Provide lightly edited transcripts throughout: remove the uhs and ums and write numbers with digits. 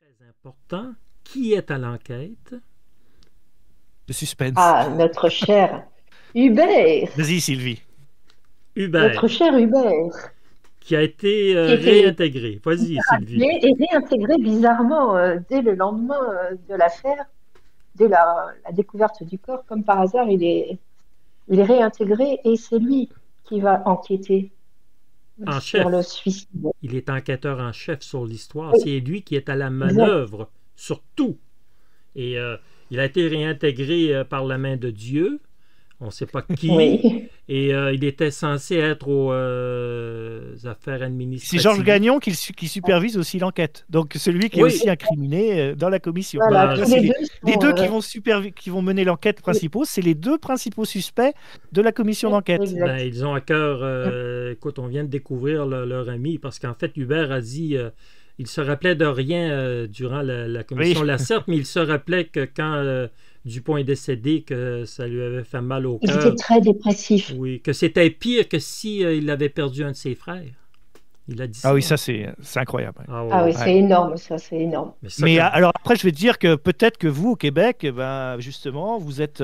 Très important. Qui est à l'enquête? Le suspense. Ah, notre cher Hubert, Vas-y, Sylvie. Hubert, notre cher Hubert, qui a été qui était réintégré. Vas-y, Sylvie. rappelé et réintégré bizarrement dès le lendemain de l'affaire, dès la découverte du corps, comme par hasard, il est réintégré et c'est lui qui va enquêter En sur le chef. suicide. Il est enquêteur en chef sur l'histoire. Oui, C'est lui qui est à la exact. manœuvre sur tout. Et il a été réintégré par la main de Dieu. On ne sait pas qui. Oui. Et il était censé être aux affaires C'est Georges administratives. Gagnon qui supervise aussi l'enquête. Donc celui qui est Oui, aussi incriminé dans la commission. Voilà, bah, Donc là, tous c'est les deux les sont. deux qui vont mener l'enquête principaux. C'est les deux principaux suspects de la commission Oui, d'enquête. ben, exact. ils ont à cœur. Écoute, on vient de découvrir leur ami parce qu'en fait, Hubert a dit. Il se rappelait de rien durant la Oui, commission Lacerte, mais il se rappelait que quand Dupont est décédé, que ça lui avait fait mal au Il était cœur. très dépressif. Oui, que c'était pire que si il avait perdu un de ses frères. Il a dit ah ça. oui, ça c'est incroyable. Ah Ah oui, oui, oui. Ouais. c'est énorme, ça, c'est énorme. Mais ça, Mais quand... alors après, je vais te dire que peut-être que vous, au Québec, eh ben, justement, vous êtes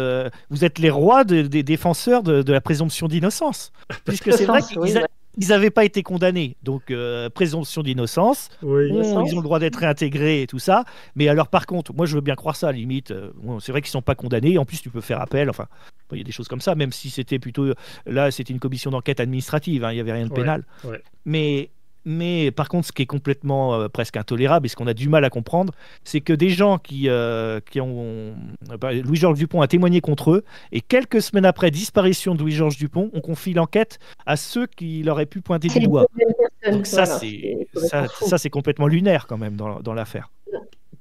les rois des défenseurs de la présomption d'innocence. Puisque Ce c'est vrai sens, oui, qu'ils n'avaient pas été condamnés. Donc, présomption d'innocence, Oui. innocence. ils ont le droit d'être réintégrés et tout ça. Mais alors, par contre, moi, je veux bien croire ça, à la limite. Bon, c'est vrai qu'ils ne sont pas condamnés. En plus, tu peux faire appel. Enfin, bon, il y a des choses comme ça, même si c'était plutôt. Là, c'était une commission d'enquête administrative. Hein, il n'y avait rien de Ouais, pénal. ouais. Mais par contre, ce qui est complètement presque intolérable et ce qu'on a du mal à comprendre, c'est que des gens qui ont. Louis-Georges Dupont a témoigné contre eux, et quelques semaines après disparition de Louis-Georges Dupont, on confie l'enquête à ceux qui l'auraient pu pointer C'est du les doigt. deux mêmes personnes, Donc ça, voilà, c'est complètement faux. ça c'est complètement lunaire quand même dans l'affaire.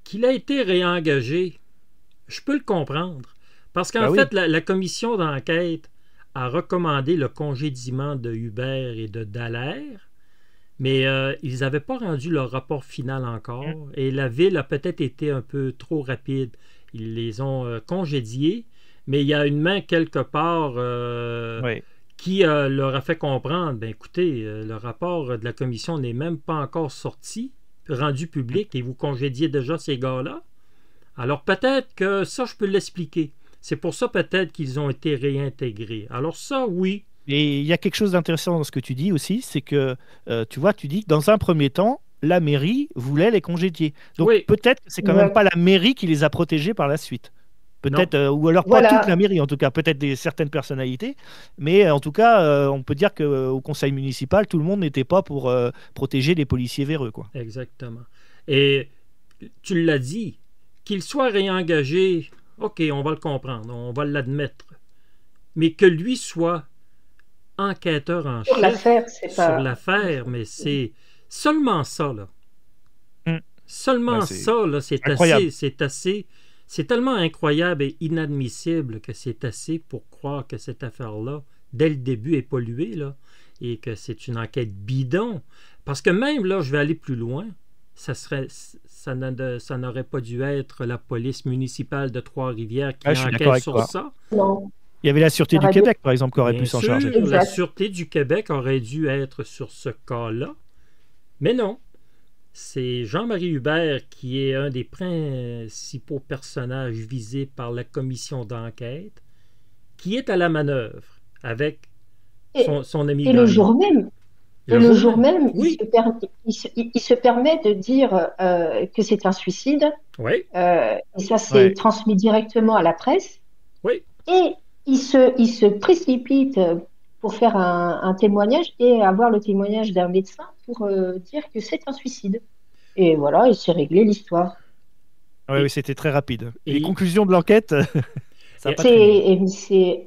Qu'il a été réengagé, je peux le comprendre. Parce qu'en Bah oui. fait, la commission d'enquête a recommandé le congédiement de Hubert et de Dallaire, mais ils n'avaient pas rendu leur rapport final encore, et la ville a peut-être été un peu trop rapide. Ils les ont congédiés, mais il y a une main quelque part Ouais. qui leur a fait comprendre, ben écoutez, le rapport de la commission n'est même pas encore sorti, rendu public, et vous congédiez déjà ces gars-là. Alors peut-être que ça, je peux l'expliquer. C'est pour ça peut-être qu'ils ont été réintégrés. Alors ça, oui. Et il y a quelque chose d'intéressant dans ce que tu dis aussi, c'est que tu vois, tu dis que dans un premier temps, la mairie voulait les congédier. Donc Oui, peut-être que c'est quand même pas la mairie qui les a protégés par la suite. non. Peut-être, ou alors pas toute Voilà, la mairie en tout cas, peut-être certaines personnalités, mais en tout cas, on peut dire qu'au conseil municipal, tout le monde n'était pas pour protéger les policiers véreux, quoi. Exactement. Et tu l'as dit, qu'il soit réengagé, OK, on va le comprendre, on va l'admettre. Mais que lui soit enquêteur en sur chef l'affaire, c'est sur pas. l'affaire, mais c'est seulement ça, là. Mm. Seulement Ouais, c'est ça, là, c'est incroyable. c'est tellement incroyable et inadmissible que c'est assez pour croire que cette affaire-là, dès le début, est polluée, là, et que c'est une enquête bidon. Parce que même, là, je vais aller plus loin, ça n'aurait pas dû être la police municipale de Trois-Rivières qui Ah, je suis d'accord enquête avec sur toi. ça. Non, Il y avait la Sûreté ça du aurait dû. Québec, par exemple, qui aurait Bien pu s'en sûr, charger. la Exact. Sûreté du Québec aurait dû être sur ce cas-là, mais non. C'est Jean-Marie Hubert qui est un des principaux personnages visés par la commission d'enquête, qui est à la manœuvre avec Et, son ami et le Gagnon. jour même, Et et le jour même, Oui, il se permet de dire que c'est un suicide. oui, Et ça, c'est Ouais. transmis directement à la presse. oui, Et il se précipite pour faire un témoignage et avoir le témoignage d'un médecin pour dire que c'est un suicide. Et voilà, et c'est réglé l'histoire. Ouais, oui, et, c'était très rapide. Et les et, conclusions de l'enquête, ça n'a et, pas traîné. C'est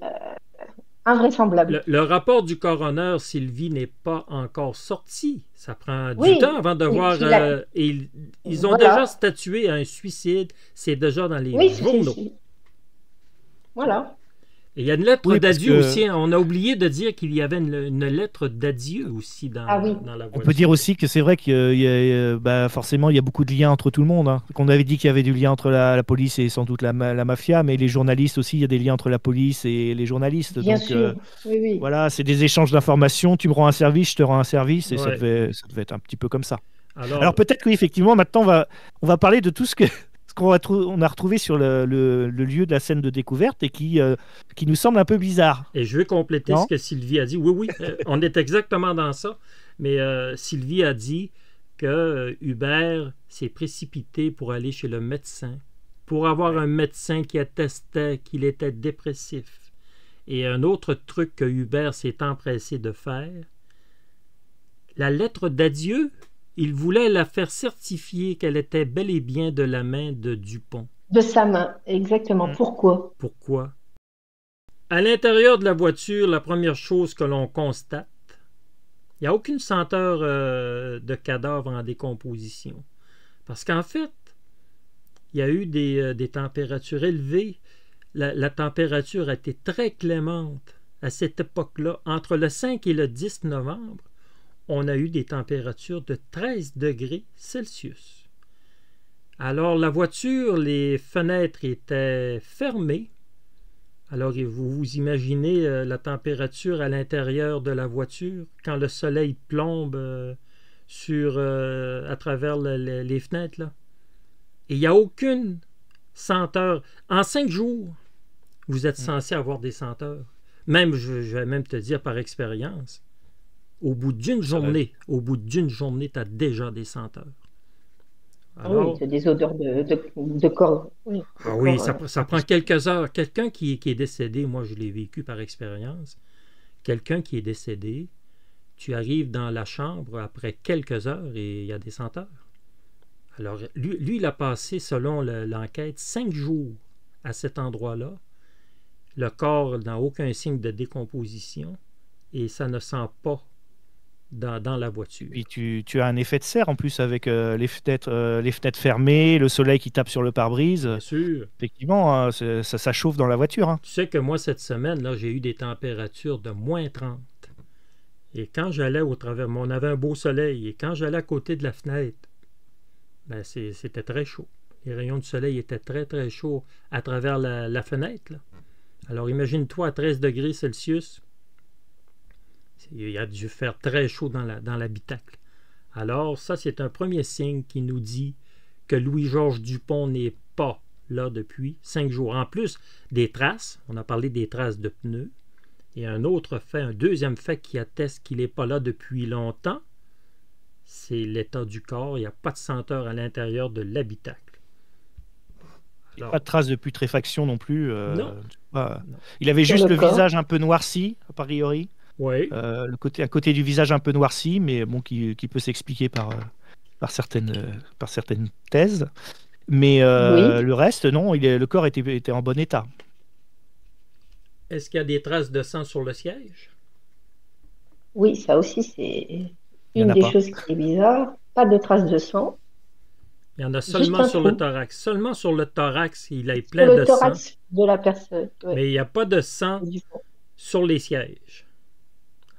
invraisemblable. Le rapport du coroner, Sylvie, n'est pas encore sorti. Ça prend du Oui, temps avant de oui, voir. puis la- Ils ont Voilà. déjà statué à un suicide. C'est déjà dans les Oui, journaux. Voilà. Et il y a une lettre Oui, parce d'adieu que- aussi. Hein. On a oublié de dire qu'il y avait une lettre d'adieu aussi dans, Ah oui. dans la On voiture. peut dire aussi que c'est vrai qu'il y a, bah, forcément, il y a beaucoup de liens entre tout le monde. Hein. Qu'on avait dit qu'il y avait du lien entre la police et sans doute la mafia, mais les journalistes aussi, il y a des liens entre la police et les journalistes. Bien Donc, sûr. Oui, oui. voilà, c'est des échanges d'informations. Tu me rends un service, je te rends un service, et ça Ouais. devait être un petit peu comme ça. Alors, Peut-être qu'effectivement, maintenant, on va parler de tout ce qu'on on a retrouvé sur le lieu de la scène de découverte et qui nous semble un peu bizarre. et je vais compléter Non? ce que Sylvie a dit. Oui, oui, on est exactement dans ça. Mais Sylvie a dit que Hubert s'est précipité pour aller chez le médecin, pour avoir un médecin qui attestait qu'il était dépressif. Et un autre truc que Hubert s'est empressé de faire, la lettre d'adieu, il voulait la faire certifier qu'elle était bel et bien de la main de Dupont. De sa main, exactement. Mm. Pourquoi? Pourquoi? À l'intérieur de la voiture, la première chose que l'on constate, il n'y a aucune senteur de cadavre en décomposition. Parce qu'en fait, il y a eu des températures élevées. La température a été très clémente à cette époque-là. Entre le 5 et le 10 novembre, on a eu des températures de 13 degrés Celsius. Alors, la voiture, les fenêtres étaient fermées. Alors, vous vous imaginez la température à l'intérieur de la voiture quand le soleil plombe à travers les fenêtres, là. Et il n'y a aucune senteur. En 5 jours, vous êtes censé avoir des senteurs. Même, je vais même te dire par expérience, au bout d'une journée, tu as déjà des senteurs. Ah oui, c'est des odeurs de corps. Oui, ah oui, ça prend quelques heures. Quelqu'un qui est décédé, moi je l'ai vécu par expérience, quelqu'un qui est décédé, tu arrives dans la chambre après quelques heures et il y a des senteurs. Alors, lui il a passé, selon l'enquête, 5 jours à cet endroit-là. Le corps n'a aucun signe de décomposition et ça ne sent pas dans la voiture. Puis tu as un effet de serre en plus avec les fenêtres fermées, le soleil qui tape sur le pare-brise. Bien sûr. Effectivement, hein, ça chauffe dans la voiture. Hein. Tu sais que moi, cette semaine, là, j'ai eu des températures de moins 30. Et quand j'allais au travers, on avait un beau soleil, et quand j'allais à côté de la fenêtre, ben c'était très chaud. Les rayons du soleil étaient très, très chauds à travers la fenêtre, là. Alors, imagine-toi à 13 degrés Celsius, il a dû faire très chaud dans l'habitacle. Alors, ça, c'est un premier signe qui nous dit que Louis-Georges Dupont n'est pas là depuis 5 jours. En plus des traces, on a parlé des traces de pneus, et un deuxième fait qui atteste qu'il n'est pas là depuis longtemps, c'est l'état du corps. Il n'y a pas de senteur à l'intérieur de l'habitacle. Alors, pas de traces de putréfaction non plus. Non. Il avait Sur juste le le corps. visage un peu noirci, a priori. oui. À côté du visage un peu noirci, mais bon, qui peut s'expliquer par certaines thèses. Mais Oui. le reste, non, le corps était en bon état. Est-ce qu'il y a des traces de sang sur le siège? Oui, ça aussi, c'est Il y en une a des pas. choses qui est bizarre. Pas de traces de sang. Il y en a Juste seulement un sur le trou. thorax. Seulement sur le thorax, il a Sur plein le de sang. thorax de la personne. Ouais, Mais il n'y a pas de sang du fond. sur les sièges.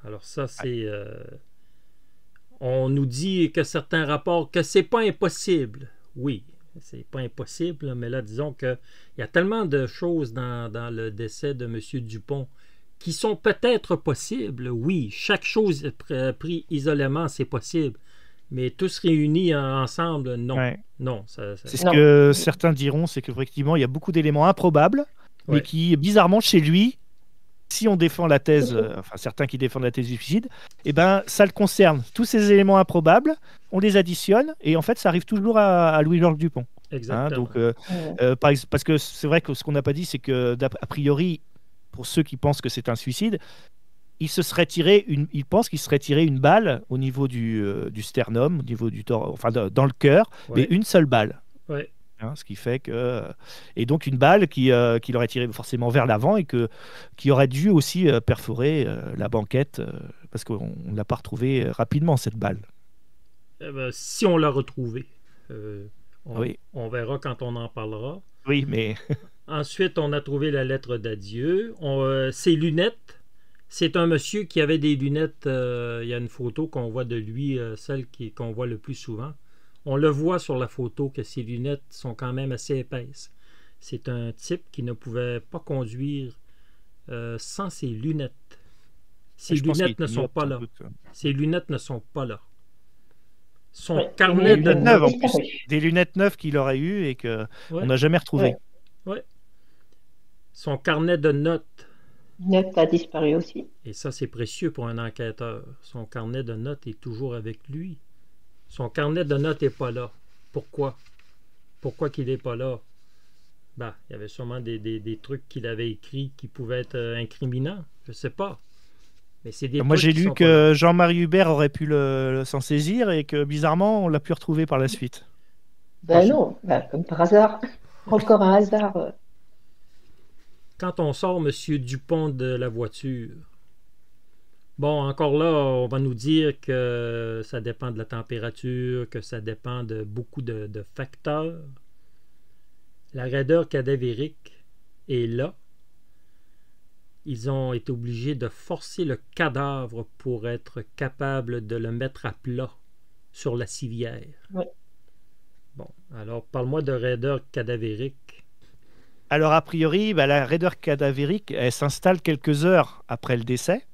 Alors ça, c'est... on nous dit que certains rapports, que c'est pas impossible. Oui, c'est pas impossible, mais là, disons qu'il y a tellement de choses dans le décès de M. Dupont qui sont peut-être possibles. Oui, chaque chose pris isolément, c'est possible. Mais tous réunis ensemble, non. Ouais. Non, C'est ce Non. que certains diront, c'est qu'effectivement, il y a beaucoup d'éléments improbables, mais Ouais. qui, bizarrement, chez lui, si on défend la thèse, enfin certains qui défendent la thèse du suicide, eh ben, ça le concerne. Tous ces éléments improbables, on les additionne, et en fait, ça arrive toujours à Louis-Georges Dupont. Hein, exactement. donc, Ouais. parce que c'est vrai que ce qu'on n'a pas dit, c'est que, a priori, pour ceux qui pensent que c'est un suicide, il pense qu'il se serait tiré une balle au niveau du sternum, au niveau du dans le cœur, Ouais. mais une seule balle. Ouais. hein, ce qui fait que et donc une balle qui l'aurait tiré forcément vers l'avant et qui aurait dû aussi perforer la banquette parce qu'on ne l'a pas retrouvée rapidement cette balle. Eh ben, si on l'a retrouvée, Oui. on verra quand on en parlera. Oui, mais Ensuite, on a trouvé la lettre d'adieu. Ses lunettes. C'est un monsieur qui avait des lunettes. Il y a une photo qu'on voit de lui, celle qu'on voit le plus souvent. On le voit sur la photo que ses lunettes sont quand même assez épaisses. C'est un type qui ne pouvait pas conduire sans ses lunettes. Ses je pense lunettes qu'il ne sont myope, pas sans là. doute. Ses lunettes ne sont pas là. Son Ouais, carnet il de est Neuves en notes. plus, disparu. des lunettes neuves qu'il aurait eues et qu'on Ouais, n'a jamais retrouvées. Ouais. son carnet de notes. Net a disparu aussi. Et ça, c'est précieux pour un enquêteur. Son carnet de notes est toujours avec lui. Son carnet de notes n'est pas là. Pourquoi? Pourquoi qu'il n'est pas là? Ben, il y avait sûrement des trucs qu'il avait écrits qui pouvaient être incriminants. Je ne sais pas. Mais c'est des Moi, trucs j'ai qui lu sont pas là. que Jean-Marie Hubert aurait pu s'en saisir et que bizarrement, on l'a pu retrouver par la suite. Ben non, ben, comme par hasard. Encore un hasard. Quand on sort M. Dupont de la voiture, bon, encore là, on va nous dire que ça dépend de la température, que ça dépend de beaucoup de facteurs. La raideur cadavérique est là. Ils ont été obligés de forcer le cadavre pour être capables de le mettre à plat sur la civière. Ouais. Bon, alors parle-moi de raideur cadavérique. Alors, a priori, la raideur cadavérique, elle s'installe quelques heures après le décès,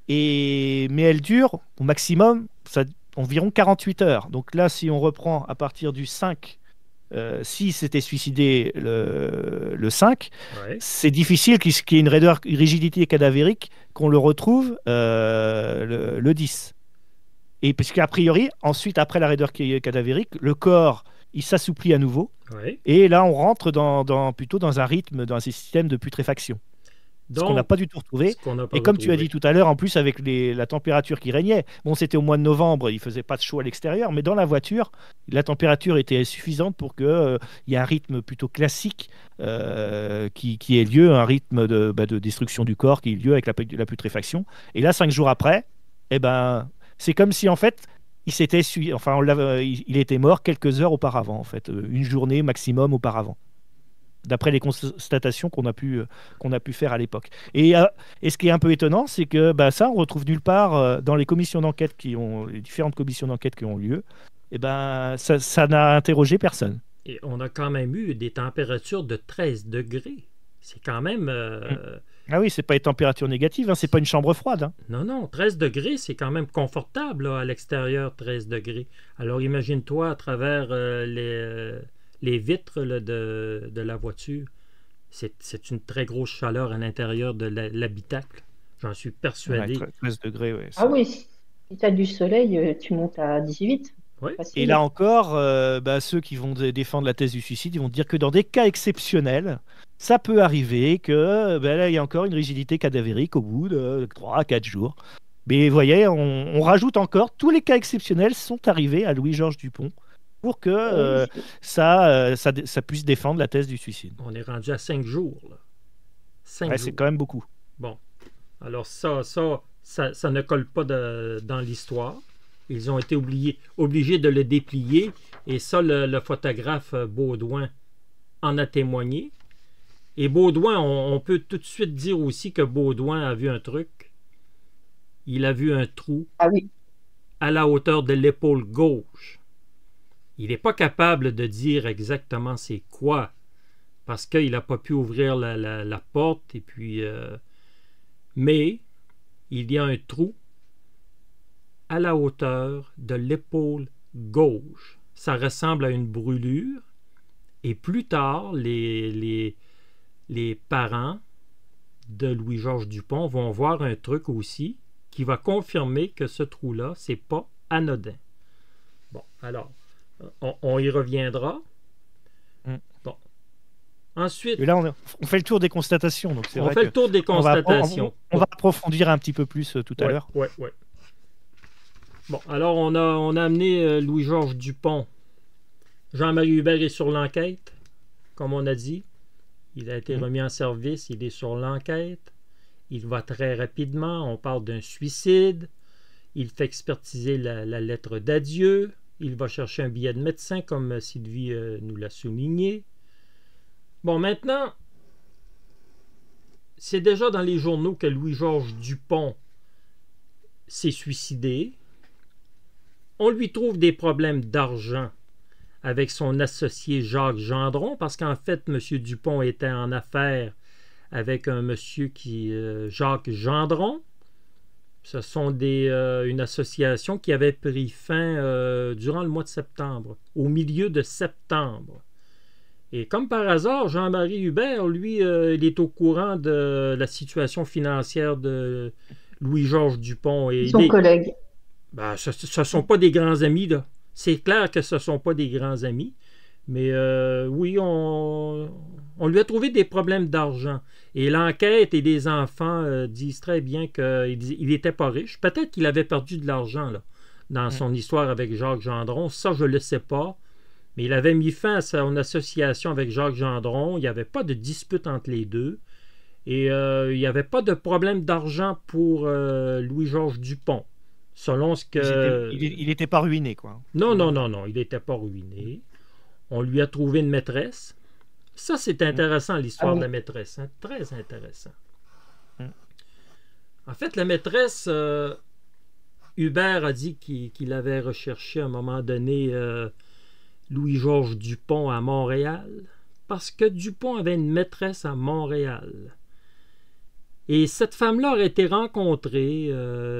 mais elle dure au maximum environ 48 heures. Donc là, si on reprend à partir du 5, s'il s'était suicidé le 5, Ouais. c'est difficile qu'il y ait une rigidité cadavérique qu'on le retrouve le 10. Et puisqu'à priori, ensuite, après la raideur cadavérique, le corps, il s'assouplit à nouveau. Ouais. Et là, on rentre plutôt dans un rythme, dans un système de putréfaction. Ce qu'on n'a Donc, pas du tout retrouvé. ce qu'on n'a pas Et comme tu as retrouvé. dit tout à l'heure, en plus avec la température qui régnait, bon, c'était au mois de novembre, il faisait pas de chaud à l'extérieur, mais dans la voiture, la température était suffisante pour qu'il y ait un rythme plutôt classique qui ait lieu, un rythme de destruction du corps qui ait lieu avec la putréfaction. Et là, 5 jours après, c'est comme si en fait, il était mort quelques heures auparavant, en fait, une journée maximum auparavant, d'après les constatations qu'on a pu faire à l'époque. Et ce qui est un peu étonnant, c'est que ça, on retrouve nulle part dans les commissions d'enquête les différentes commissions d'enquête qui ont lieu. Et ça n'a interrogé personne. Et on a quand même eu des températures de 13 degrés. C'est quand même... Ah oui, c'est pas une température négative, hein, c'est pas une chambre froide. Hein. Non, 13 degrés, c'est quand même confortable là, à l'extérieur, 13 degrés. Alors imagine-toi à travers les vitres là, de la voiture. C'est une très grosse chaleur à l'intérieur de l'habitacle. J'en suis persuadé. Ouais, 13 degrés, ouais. Ah oui, si tu as du soleil, tu montes à 18. Oui. Facile. Et là encore, ceux qui vont défendre la thèse du suicide, ils vont dire que dans des cas exceptionnels, ça peut arriver que là, il y a encore une rigidité cadavérique au bout de 3 à 4 jours. Mais vous voyez, on rajoute encore, tous les cas exceptionnels sont arrivés à Louis-Georges Dupont pour que ça puisse défendre la thèse du suicide. On est rendu à 5 jours. Là. 5 Ouais, jours. c'est quand même beaucoup. Bon. Alors ça ne colle pas dans l'histoire. Ils ont été obligés de le déplier. Et ça, le photographe Baudouin en a témoigné. Et Baudouin, on peut tout de suite dire aussi que Baudouin a vu un truc. Il a vu un trou à la hauteur de l'épaule gauche. Il n'est pas capable de dire exactement c'est quoi, parce qu'il n'a pas pu ouvrir la porte. Et puis, mais il y a un trou à la hauteur de l'épaule gauche. Ça ressemble à une brûlure. Et plus tard, les parents de Louis-Georges Dupont vont voir un truc aussi qui va confirmer que ce trou-là, c'est pas anodin. Bon, alors, on y reviendra. Bon. Ensuite... Et là, on fait le tour des constatations. Donc on fait le tour des constatations. On va approfondir un petit peu plus tout à l'heure. Oui. Bon, alors on a amené Louis-Georges Dupont Jean-Marie Hubert est sur l'enquête, comme on a dit. Il a été remis en service, il est sur l'enquête. Il va très rapidement, on parle d'un suicide. Il fait expertiser la lettre d'adieu. Il va chercher un billet de médecin, comme Sylvie nous l'a souligné. Bon, maintenant, c'est déjà dans les journaux que Louis-Georges Dupont s'est suicidé. On lui trouve des problèmes d'argent avec son associé Jacques Gendron, parce qu'en fait, M. Dupont était en affaires avec un monsieur Jacques Gendron. Ce sont une association qui avait pris fin durant le mois de septembre, au milieu de septembre. Et comme par hasard, Jean-Marie Hubert, lui, il est au courant de la situation financière de Louis-Georges Dupont. Et son collègue. Ben, ce ne sont pas des grands amis, là. C'est clair que ce ne sont pas des grands amis. Mais oui, on lui a trouvé des problèmes d'argent. Et l'enquête et les enfants disent très bien qu'il n'était pas riche. Peut-être qu'il avait perdu de l'argent là, dans son histoire avec Jacques Gendron. Ça, je ne le sais pas. Mais il avait mis fin à son association avec Jacques Gendron. Il n'y avait pas de dispute entre les deux. Et il n'y avait pas de problème d'argent pour Louis-Georges Dupont. Selon ce que... Il n'était pas ruiné, quoi. Non, il n'était pas ruiné. On lui a trouvé une maîtresse. Ça, c'est intéressant, l'histoire de la maîtresse. Hein? Très intéressant. En fait, la maîtresse, Hubert a dit qu'il avait recherché à un moment donné Louis-Georges Dupont à Montréal, parce que Dupont avait une maîtresse à Montréal. Et cette femme-là aurait été rencontrée.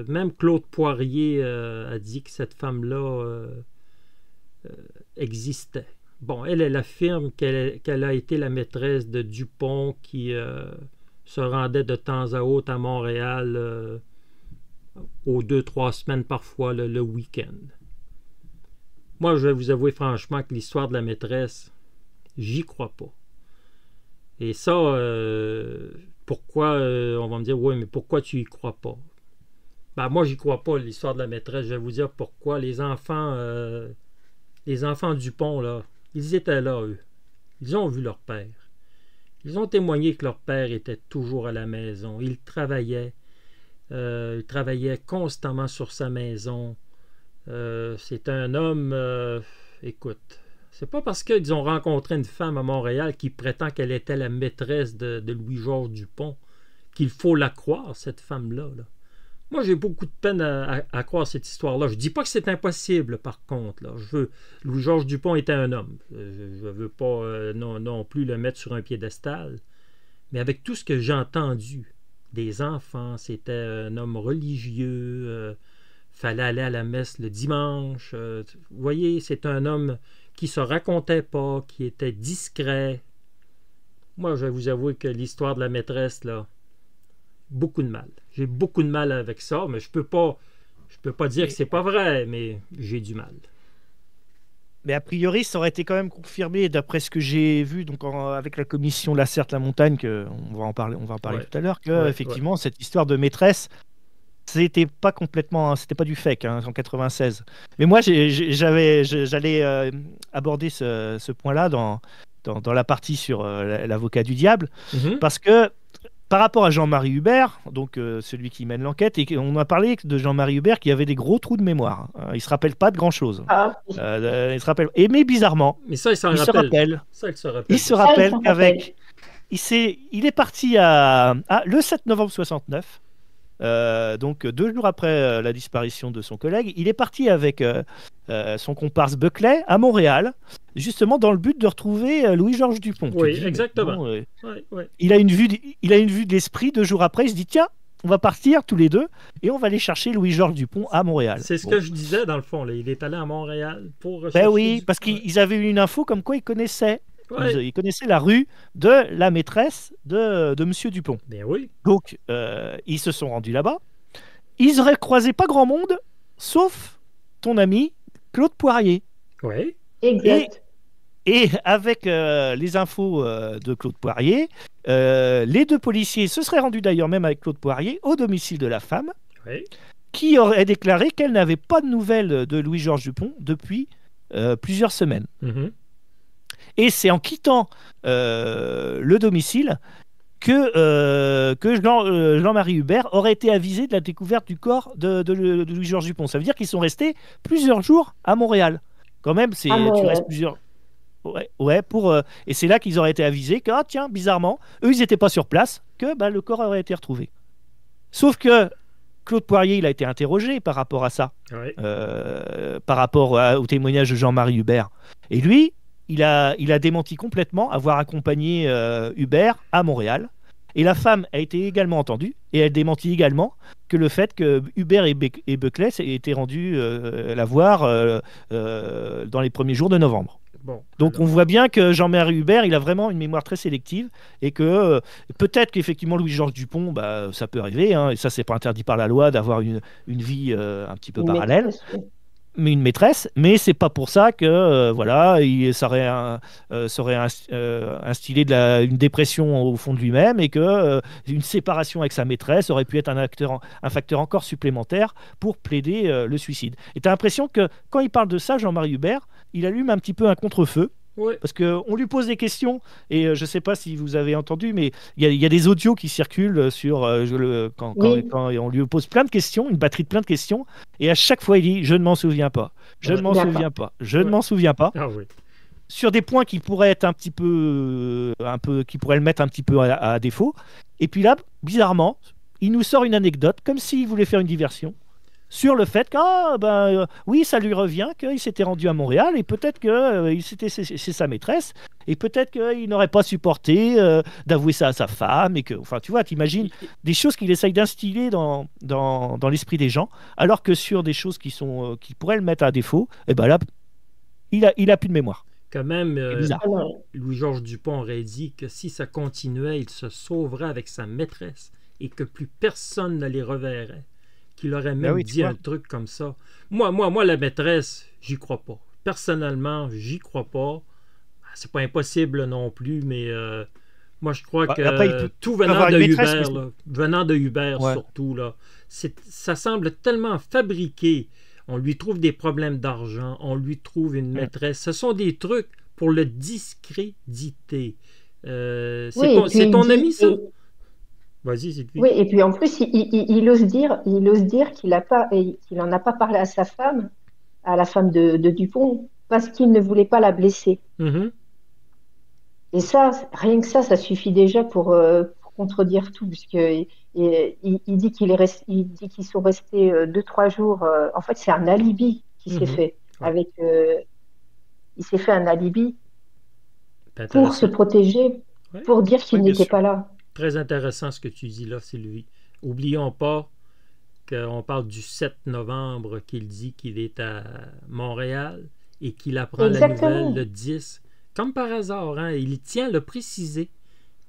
Même Claude Poirier a dit que cette femme-là existait. Bon, elle affirme qu'elle a été la maîtresse de Dupont qui se rendait de temps à autre à Montréal aux 2-3 semaines parfois le week-end. Moi, je vais vous avouer franchement que l'histoire de la maîtresse, j'y crois pas. Et ça, pourquoi, on va me dire, oui, mais pourquoi tu y crois pas? Ben, moi, j'y crois pas, l'histoire de la maîtresse. Je vais vous dire pourquoi. Les enfants Dupont, là, ils étaient là, eux. Ils ont vu leur père. Ils ont témoigné que leur père était toujours à la maison. Il travaillait constamment sur sa maison. C'est un homme, écoute, c'est pas parce qu'ils ont rencontré une femme à Montréal qui prétend qu'elle était la maîtresse de Louis-Georges Dupont qu'il faut la croire, cette femme-là. Là. Moi, j'ai beaucoup de peine à croire cette histoire-là. Je dis pas que c'est impossible, par contre. Là. Louis-Georges Dupont était un homme. Je veux pas non plus le mettre sur un piédestal. Mais avec tout ce que j'ai entendu des enfants, c'était un homme religieux, fallait aller à la messe le dimanche. Vous voyez, c'est un homme qui se racontait pas, qui était discret. Moi, je vais vous avouer que l'histoire de la maîtresse, là, beaucoup de mal. J'ai beaucoup de mal avec ça, mais je peux pas dire que c'est pas vrai, mais j'ai du mal. Mais a priori, ça aurait été quand même confirmé d'après ce que j'ai vu donc avec la commission Lacerte-la-Montagne, on va en parler tout à l'heure, que effectivement cette histoire de maîtresse, c'était pas complètement, c'était pas du fake en 96. Mais moi, j'allais aborder ce point-là dans la partie sur l'avocat du diable, parce que par rapport à Jean-Marie Hubert, donc celui qui mène l'enquête, et on a parlé de Jean-Marie Hubert qui avait des gros trous de mémoire. Il se rappelle pas de grand-chose. Il se rappelle. Mais bizarrement, mais ça, il se rappelle. Il se rappelle qu'avec, il est parti le 7 novembre 69. Donc 2 jours après la disparition de son collègue, il est parti avec son comparse Buckley à Montréal, justement dans le but de retrouver Louis-Georges Dupont. Oui, exactement. Il a une vue de l'esprit. 2 jours après, il se dit tiens, on va partir tous les deux et on va aller chercher Louis-Georges Dupont à Montréal. C'est ce que je disais dans le fond. Là. Il est allé à Montréal pour rechercher. Ben oui, parce qu'ils avaient eu une info comme quoi ils connaissaient. Ils connaissaient la rue de la maîtresse de Monsieur Dupont. Ben oui. Donc, ils se sont rendus là-bas. Ils n'auraient croisé pas grand monde, sauf ton ami Claude Poirier. Oui. Exact. Et avec les infos de Claude Poirier, les 2 policiers se seraient rendus d'ailleurs même avec Claude Poirier au domicile de la femme, qui aurait déclaré qu'elle n'avait pas de nouvelles de Louis-Georges Dupont depuis plusieurs semaines. Et c'est en quittant le domicile que Jean-Marie Hubert aurait été avisé de la découverte du corps de Louis-Georges Dupont. Ça veut dire qu'ils sont restés plusieurs jours à Montréal. Quand même, tu restes plusieurs... Ouais, et c'est là qu'ils auraient été avisés que, ah, tiens, bizarrement, eux, ils n'étaient pas sur place, que le corps aurait été retrouvé. Sauf que Claude Poirier, il a été interrogé par rapport à ça, Ouais. par rapport au témoignage de Jean-Marie Hubert. Et lui, il a démenti complètement avoir accompagné Hubert à Montréal. Et la femme a été également entendue, et elle démentit également que le fait que Hubert et Buckley aient été rendus la voir dans les premiers jours de novembre. Bon, donc alors... on voit bien que Jean-Marie Hubert, il a vraiment une mémoire très sélective, et que peut-être qu'effectivement Louis-Georges Dupont, ça peut arriver, hein, et ça c'est pas interdit par la loi d'avoir une vie un petit peu parallèle. Mais une maîtresse, mais c'est pas pour ça que ça aurait instillé une dépression au fond de lui-même, et que une séparation avec sa maîtresse aurait pu être un facteur encore supplémentaire pour plaider le suicide. Et tu as l'impression que quand il parle de ça, Jean-Marie Hubert, il allume un petit peu un contre-feu. Ouais. Parce qu'on lui pose des questions, et je ne sais pas si vous avez entendu, mais il y a des audios qui circulent sur quand on lui pose plein de questions, une batterie de plein de questions, et à chaque fois il dit « je ne m'en souviens pas, je ne m'en souviens pas, je ne m'en souviens pas ». Sur des points qui pourraient être qui pourraient le mettre un petit peu à défaut. Et puis là, bizarrement, il nous sort une anecdote, comme s'il voulait faire une diversion, sur le fait que oui, ça lui revient, qu'il s'était rendu à Montréal, et peut-être que c'est sa maîtresse, et peut-être qu'il n'aurait pas supporté d'avouer ça à sa femme, et que, enfin, tu vois, t'imagines des choses qu'il essaye d'instiller dans l'esprit des gens, alors que sur des choses qui pourraient le mettre à défaut, et là, il a plus de mémoire. Quand même, Louis-Georges Dupont aurait dit que si ça continuait, il se sauverait avec sa maîtresse, et que plus personne ne les reverrait. Qu'il aurait même dit un truc comme ça. Moi, la maîtresse, j'y crois pas. Personnellement, j'y crois pas. C'est pas impossible non plus, mais moi, je crois que tout venant de Hubert, surtout, là, ça semble tellement fabriqué. On lui trouve des problèmes d'argent, on lui trouve une maîtresse. Ce sont des trucs pour le discréditer. C'est ton ami, ça? Vas-y, c'est lui. Oui, et puis en plus, il ose dire qu'il n'en a pas parlé à sa femme, à la femme de Dupont, parce qu'il ne voulait pas la blesser. Mm-hmm. Et ça, rien que ça suffit déjà pour contredire tout, parce que il dit qu'ils sont restés 2-3 jours. En fait, c'est un alibi qui s'est fait. Il s'est fait un alibi pour se protéger, pour dire qu'il n'était pas là. Très intéressant ce que tu dis là, Sylvie. Oublions pas qu'on parle du 7 novembre qu'il dit qu'il est à Montréal et qu'il apprend la nouvelle le 10. Comme par hasard, hein, il tient à le préciser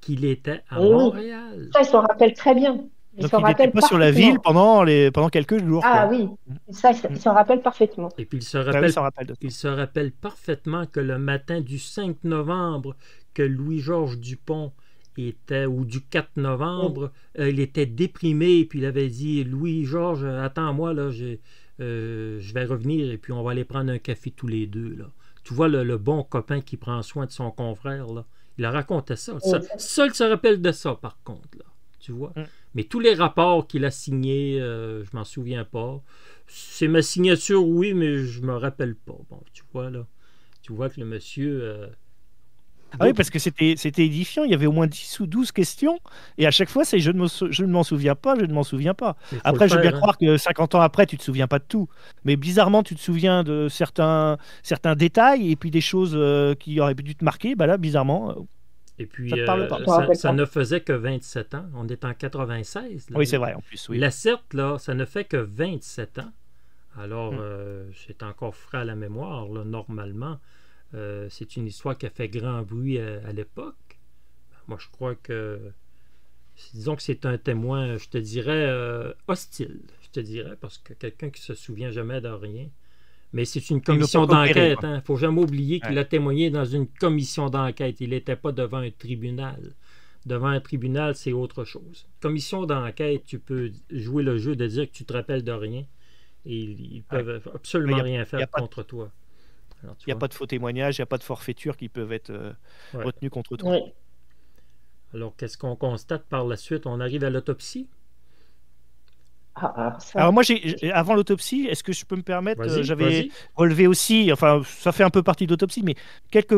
qu'il était à Montréal. Ça, il s'en rappelle très bien. Donc il n'était pas sur la ville pendant quelques jours. Ah oui, ça, il s'en rappelle parfaitement. Et puis il se rappelle parfaitement que le matin du 5 novembre, que Louis-Georges Dupont ou du 4 novembre, il était déprimé, et puis il avait dit « Louis-Georges, attends-moi, là, je vais revenir, et puis on va aller prendre un café tous les deux. » là. Tu vois le bon copain qui prend soin de son confrère, là. Il a raconté ça. Seul se rappelle de ça, par contre, là. Tu vois? Mais tous les rapports qu'il a signés, je m'en souviens pas. C'est ma signature, oui, mais je me rappelle pas. Bon, tu vois, là. Tu vois que le monsieur... oui, parce que c'était édifiant. Il y avait au moins 10 ou 12 questions. Et à chaque fois, c'est je ne m'en souviens pas, je ne m'en souviens pas. Après, je veux bien croire que 50 ans après, tu ne te souviens pas de tout. Mais bizarrement, tu te souviens de certains détails, et puis des choses qui auraient dû te marquer. Là, bizarrement, et puis, ça te parle pas. Ça ne faisait que 27 ans. On est en 96. Là. Oui, c'est vrai, en plus. Oui. La CERT, là, ça ne fait que 27 ans. Alors, c'est encore frais à la mémoire, là, normalement. C'est une histoire qui a fait grand bruit à l'époque. Moi, je crois que... Disons que c'est un témoin, je te dirais, hostile. Je te dirais, parce que quelqu'un qui se souvient jamais de rien. Mais c'est une commission d'enquête. Il ne faut jamais oublier qu'il a témoigné dans une commission d'enquête. Il n'était pas devant un tribunal. Devant un tribunal, c'est autre chose. Commission d'enquête, tu peux jouer le jeu de dire que tu te rappelles de rien. Et ils peuvent absolument rien faire contre toi. Alors, tu Il n'y a vois. pas de faux témoignages, il n'y a pas de forfaiture qui peuvent être Ouais. retenus contre toi. Oui. Alors, qu'est-ce qu'on constate par la suite? On arrive à l'autopsie. Alors ça, Alors moi, avant l'autopsie, est-ce que je peux me permettre, Vas-y, j'avais vas-y. relevé aussi, enfin ça fait un peu partie de l'autopsie, mais quelques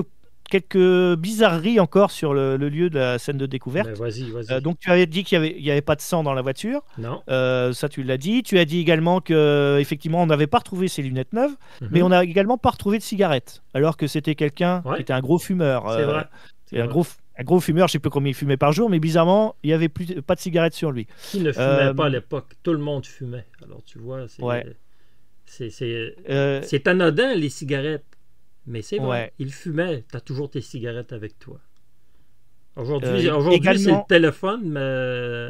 bizarreries encore sur le lieu de la scène de découverte. Ben, vas-y, vas-y. Donc tu avais dit il y avait pas de sang dans la voiture. Non. Ça tu l'as dit. Tu as dit également que effectivement on n'avait pas retrouvé ses lunettes neuves, mais Mhm. on n'a également pas retrouvé de cigarette, alors que c'était quelqu'un Ouais. qui était un gros fumeur. C'est vrai. C'est Et un vrai. gros fumeur, je sais plus combien il fumait par jour, mais bizarrement il y avait pas de cigarette sur lui. Qui ne fumait pas à l'époque? Tout le monde fumait. Alors, tu vois, Ouais. Euh, c'est anodin, les cigarettes. Mais c'est vrai. Ouais. Il fumait. Tu as toujours tes cigarettes avec toi. Aujourd'hui, également- c'est le téléphone, mais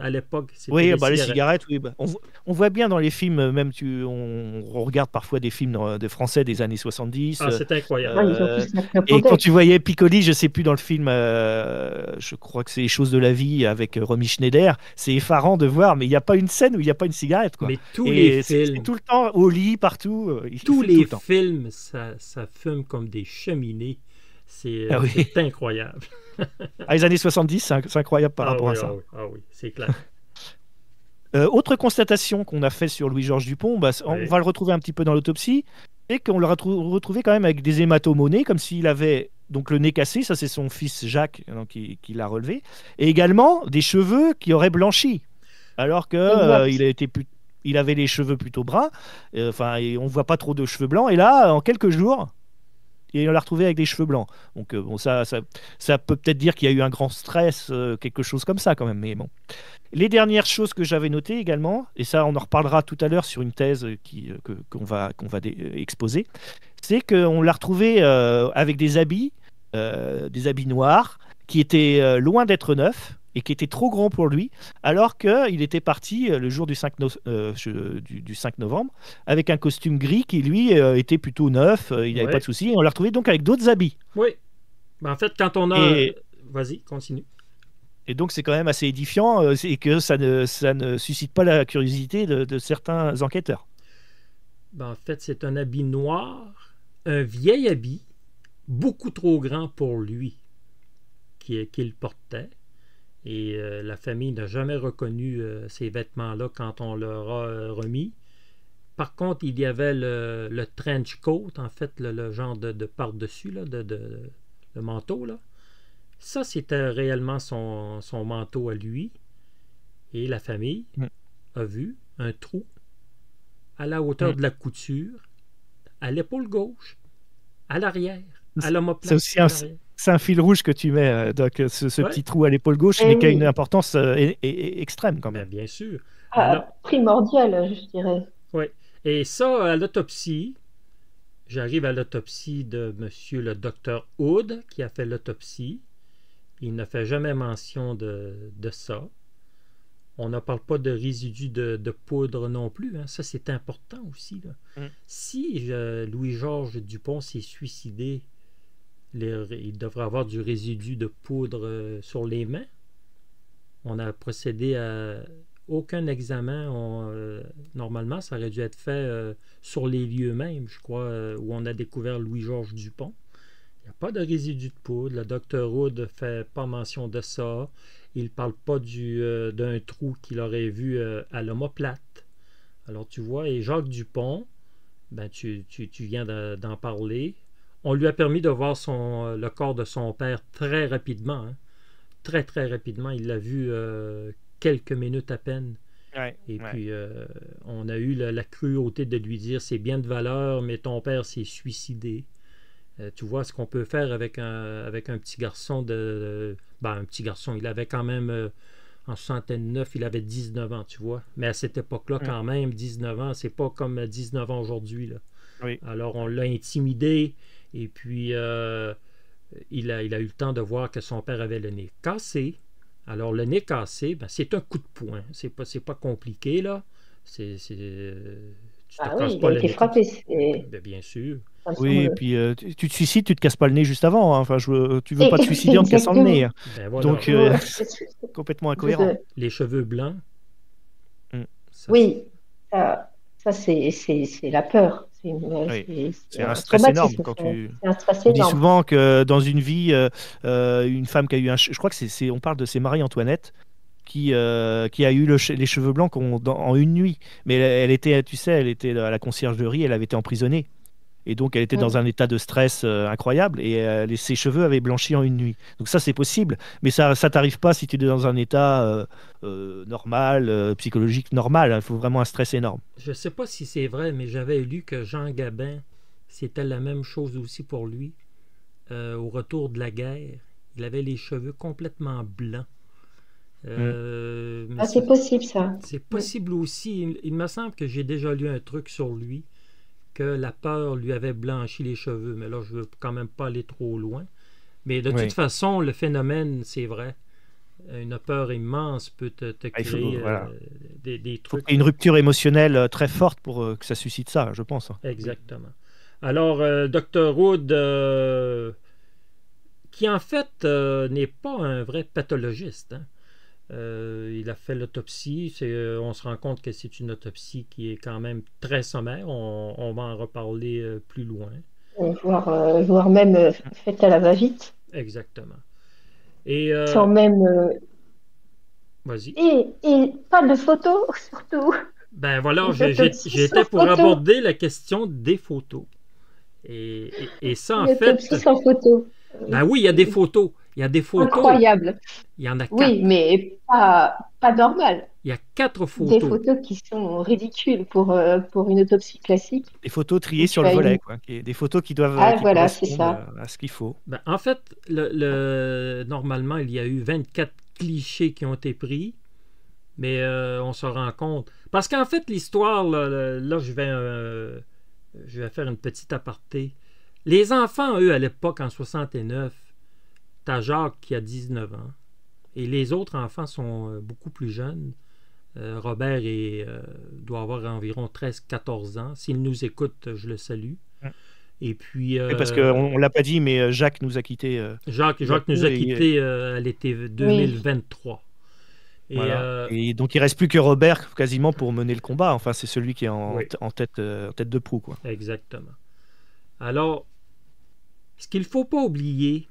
à l'époque, c'était Oui, les bah, les cigarettes. cigarettes, oui. On voit bien dans les films, même on regarde parfois des films de français des années 70. Ah, c'est incroyable. ils ont tous notre Et quand index. tu voyais Piccoli, je sais plus dans le film, je crois que c'est Les choses de la vie avec Romy Schneider, c'est effarant de voir, mais il n'y a pas une scène où il n'y a pas une cigarette, quoi. Mais tous Et les c'est films, tout le temps au lit, partout. Il tous fume les tout le temps. films, ça fume comme des cheminées. C'est Ah oui. c'est incroyable. Les années 70, c'est incroyable par Ah rapport oui, à ça. ah oui, ah oui, c'est clair. Autre constatation qu'on a fait sur Louis-Georges Dupont, on Oui. va le retrouver un petit peu dans l'autopsie, et qu'on l'a retrouvé quand même avec des hématomes au nez, comme s'il avait donc le nez cassé, ça c'est son fils Jacques donc, qui l'a relevé, et également des cheveux qui auraient blanchi, alors que Exact. il avait les cheveux plutôt bruns, et on voit pas trop de cheveux blancs, et là, en quelques jours, et on l'a retrouvé avec des cheveux blancs. Donc bon, ça peut peut-être dire qu'il y a eu un grand stress, quelque chose comme ça quand même, mais bon. Les dernières choses que j'avais notées également, et ça on en reparlera tout à l'heure sur une thèse qu'on va exposer, c'est qu'on l'a retrouvé avec des habits noirs, qui étaient loin d'être neufs et qui étaient trop grands pour lui, alors qu'il était parti le jour du 5, du 5 novembre avec un costume gris qui lui était plutôt neuf, il n'avait Ouais. pas de souci, et on l'a retrouvé donc avec d'autres habits. Oui. Ben, en fait, quand on a... Et, Vas-y, continue. Et donc, c'est quand même assez édifiant et que ça ne suscite pas la curiosité de certains enquêteurs. Ben, en fait, c'est un habit noir, un vieil habit, beaucoup trop grand pour lui, qu'il portait. Et la famille n'a jamais reconnu ces vêtements-là quand on leur a remis. Par contre, il y avait le trench coat, en fait, le genre de par-dessus, là, le manteau. Là. Ça, c'était réellement son manteau à lui. Et la famille Mm. a vu un trou à la hauteur Mm. de la couture, à l'épaule gauche, à l'arrière, à C'est l'omoplate aussi à l'arrière. c'est un fil rouge que tu mets, donc ce Ouais. petit trou à l'épaule gauche, Eh mais qui a une oui. importance extrême quand Ben, même. bien sûr. Alors, Primordial, je dirais. ouais. Et ça, à l'autopsie, j'arrive à l'autopsie de monsieur le docteur Hood, qui a fait l'autopsie. Il ne fait jamais mention de ça. On ne parle pas de résidus de poudre non plus. Hein. Ça, c'est important aussi. Là. Mm. Si Louis-Georges Dupont s'est suicidé, il devrait avoir du résidu de poudre sur les mains. On a procédé à aucun examen. Normalement, ça aurait dû être fait sur les lieux même, je crois, où on a découvert Louis-Georges Dupont. Il n'y a pas de résidu de poudre. Le docteur Hood ne fait pas mention de ça. Il ne parle pas d'un trou qu'il aurait vu à l'omoplate. Alors tu vois, et Jacques Dupont, ben, tu viens d'en parler. On lui a permis de voir le corps de son père très rapidement. Hein. Très, très rapidement. Il l'a vu quelques minutes à peine. Ouais, Et ouais. puis, on a eu la cruauté de lui dire c'est bien de valeur, mais ton père s'est suicidé. Tu vois ce qu'on peut faire avec un petit garçon un petit garçon, il avait quand même en 69, il avait 19 ans, tu vois. Mais à cette époque-là, quand même, 19 ans, c'est pas comme 19 ans aujourd'hui. Là. Oui. Alors, on l'a intimidé, et puis il a eu le temps de voir que son père avait le nez cassé. Alors, le nez cassé, ben, c'est un coup de poing. C'est pas compliqué, là. Tu te casses Il pas a le été nez. frappé. Ben, bien sûr. Oui, et puis tu te suicides, tu te casses pas le nez juste avant. Hein. Enfin, tu veux pas te suicider en te cassant le nez. Hein. Ben, voilà. Donc, Ouais. complètement incohérent. Les cheveux blancs. Mm. Oui, ça c'est la peur. C'est un un stress énorme traumatisme. quand C'est un stress On dit énorme. souvent que dans une vie, une femme qui a eu je crois que on parle de c'est Marie-Antoinette qui a eu les cheveux blancs en une nuit. Mais elle était, tu sais, elle était à la conciergerie, elle avait été emprisonnée. Et donc, elle était dans Mm. un état de stress incroyable et ses cheveux avaient blanchi en une nuit. Donc ça, c'est possible. Mais ça t'arrive pas si tu es dans un état normal, psychologique normal. Il faut vraiment un stress énorme. Je ne sais pas si c'est vrai, mais j'avais lu que Jean Gabin, c'était la même chose aussi pour lui. Au retour de la guerre, il avait les cheveux complètement blancs. Mais Ah, c'est possible, ça. c'est Mm. possible aussi. Il me semble que j'ai déjà lu un truc sur lui, que la peur lui avait blanchi les cheveux. Mais là, je ne veux quand même pas aller trop loin. Mais de toute façon, le phénomène, c'est vrai. Une peur immense peut te Il faut, créer voilà. des Faut trucs. qu'il y ait une rupture émotionnelle très forte pour que ça suscite ça, je pense. Exactement. Alors, Dr. Wood, qui en fait n'est pas un vrai pathologiste, hein. Il a fait l'autopsie. On se rend compte que c'est une autopsie qui est quand même très sommaire. On va en reparler plus loin. Voire même faite à la va-vite, Exactement. Et sans même. vas-y. Et pas de photos, surtout. Ben voilà, Une autopsie j'étais sans pour photo. aborder la question des photos. Et ça, en Une fait, autopsie sans photo. ben oui, il y a des photos. Il y a des photos. Incroyable. Il y en a 4. Oui, mais pas normal. Il y a 4 Des photos. photos qui sont ridicules pour une autopsie classique. Des photos triées Où sur tu le as volet, une- quoi. Des photos qui doivent Ah, qui voilà, c'est correspondent ça. à ce qu'il faut. Ben, en fait, normalement, il y a eu 24 clichés qui ont été pris, mais on se rend compte. Parce qu'en fait, l'histoire, là, je vais faire une petite aparté. Les enfants, eux, à l'époque, en 69, t'as Jacques qui a 19 ans, et les autres enfants sont beaucoup plus jeunes. Robert doit avoir environ 13-14 ans. S'il nous écoute, je le salue. Et puis, Oui, parce qu'on ne l'a pas dit, mais Jacques nous a quittés. Jacques nous a quittés à l'été Oui. 2023. Et, Voilà. Et donc il reste plus que Robert quasiment pour mener le combat. Enfin, c'est celui qui est en Oui. tête de proue, quoi. Exactement. Alors, ce qu'il ne faut pas oublier,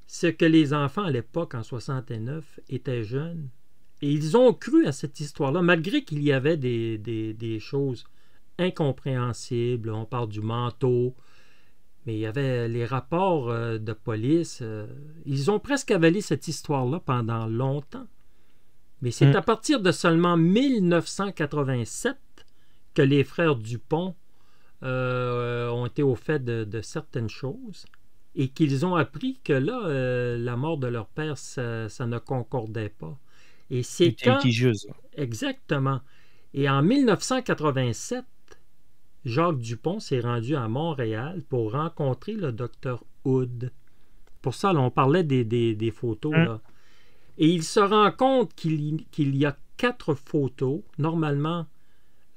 c'est que les enfants à l'époque, en 69, étaient jeunes. Et ils ont cru à cette histoire-là, malgré qu'il y avait des choses incompréhensibles. On parle du manteau, mais il y avait les rapports de police. Ils ont presque avalé cette histoire-là pendant longtemps. Mais c'est à partir de seulement 1987 que les frères Dupont ont été au fait de certaines choses et qu'ils ont appris que là, la mort de leur père, ça ne concordait pas. Et c'est quand... litigieuse. Exactement. Et en 1987, Jacques Dupont s'est rendu à Montréal pour rencontrer le docteur Hood. Pour ça, là, on parlait des photos. Là. Et il se rend compte qu'il y a 4 photos. Normalement,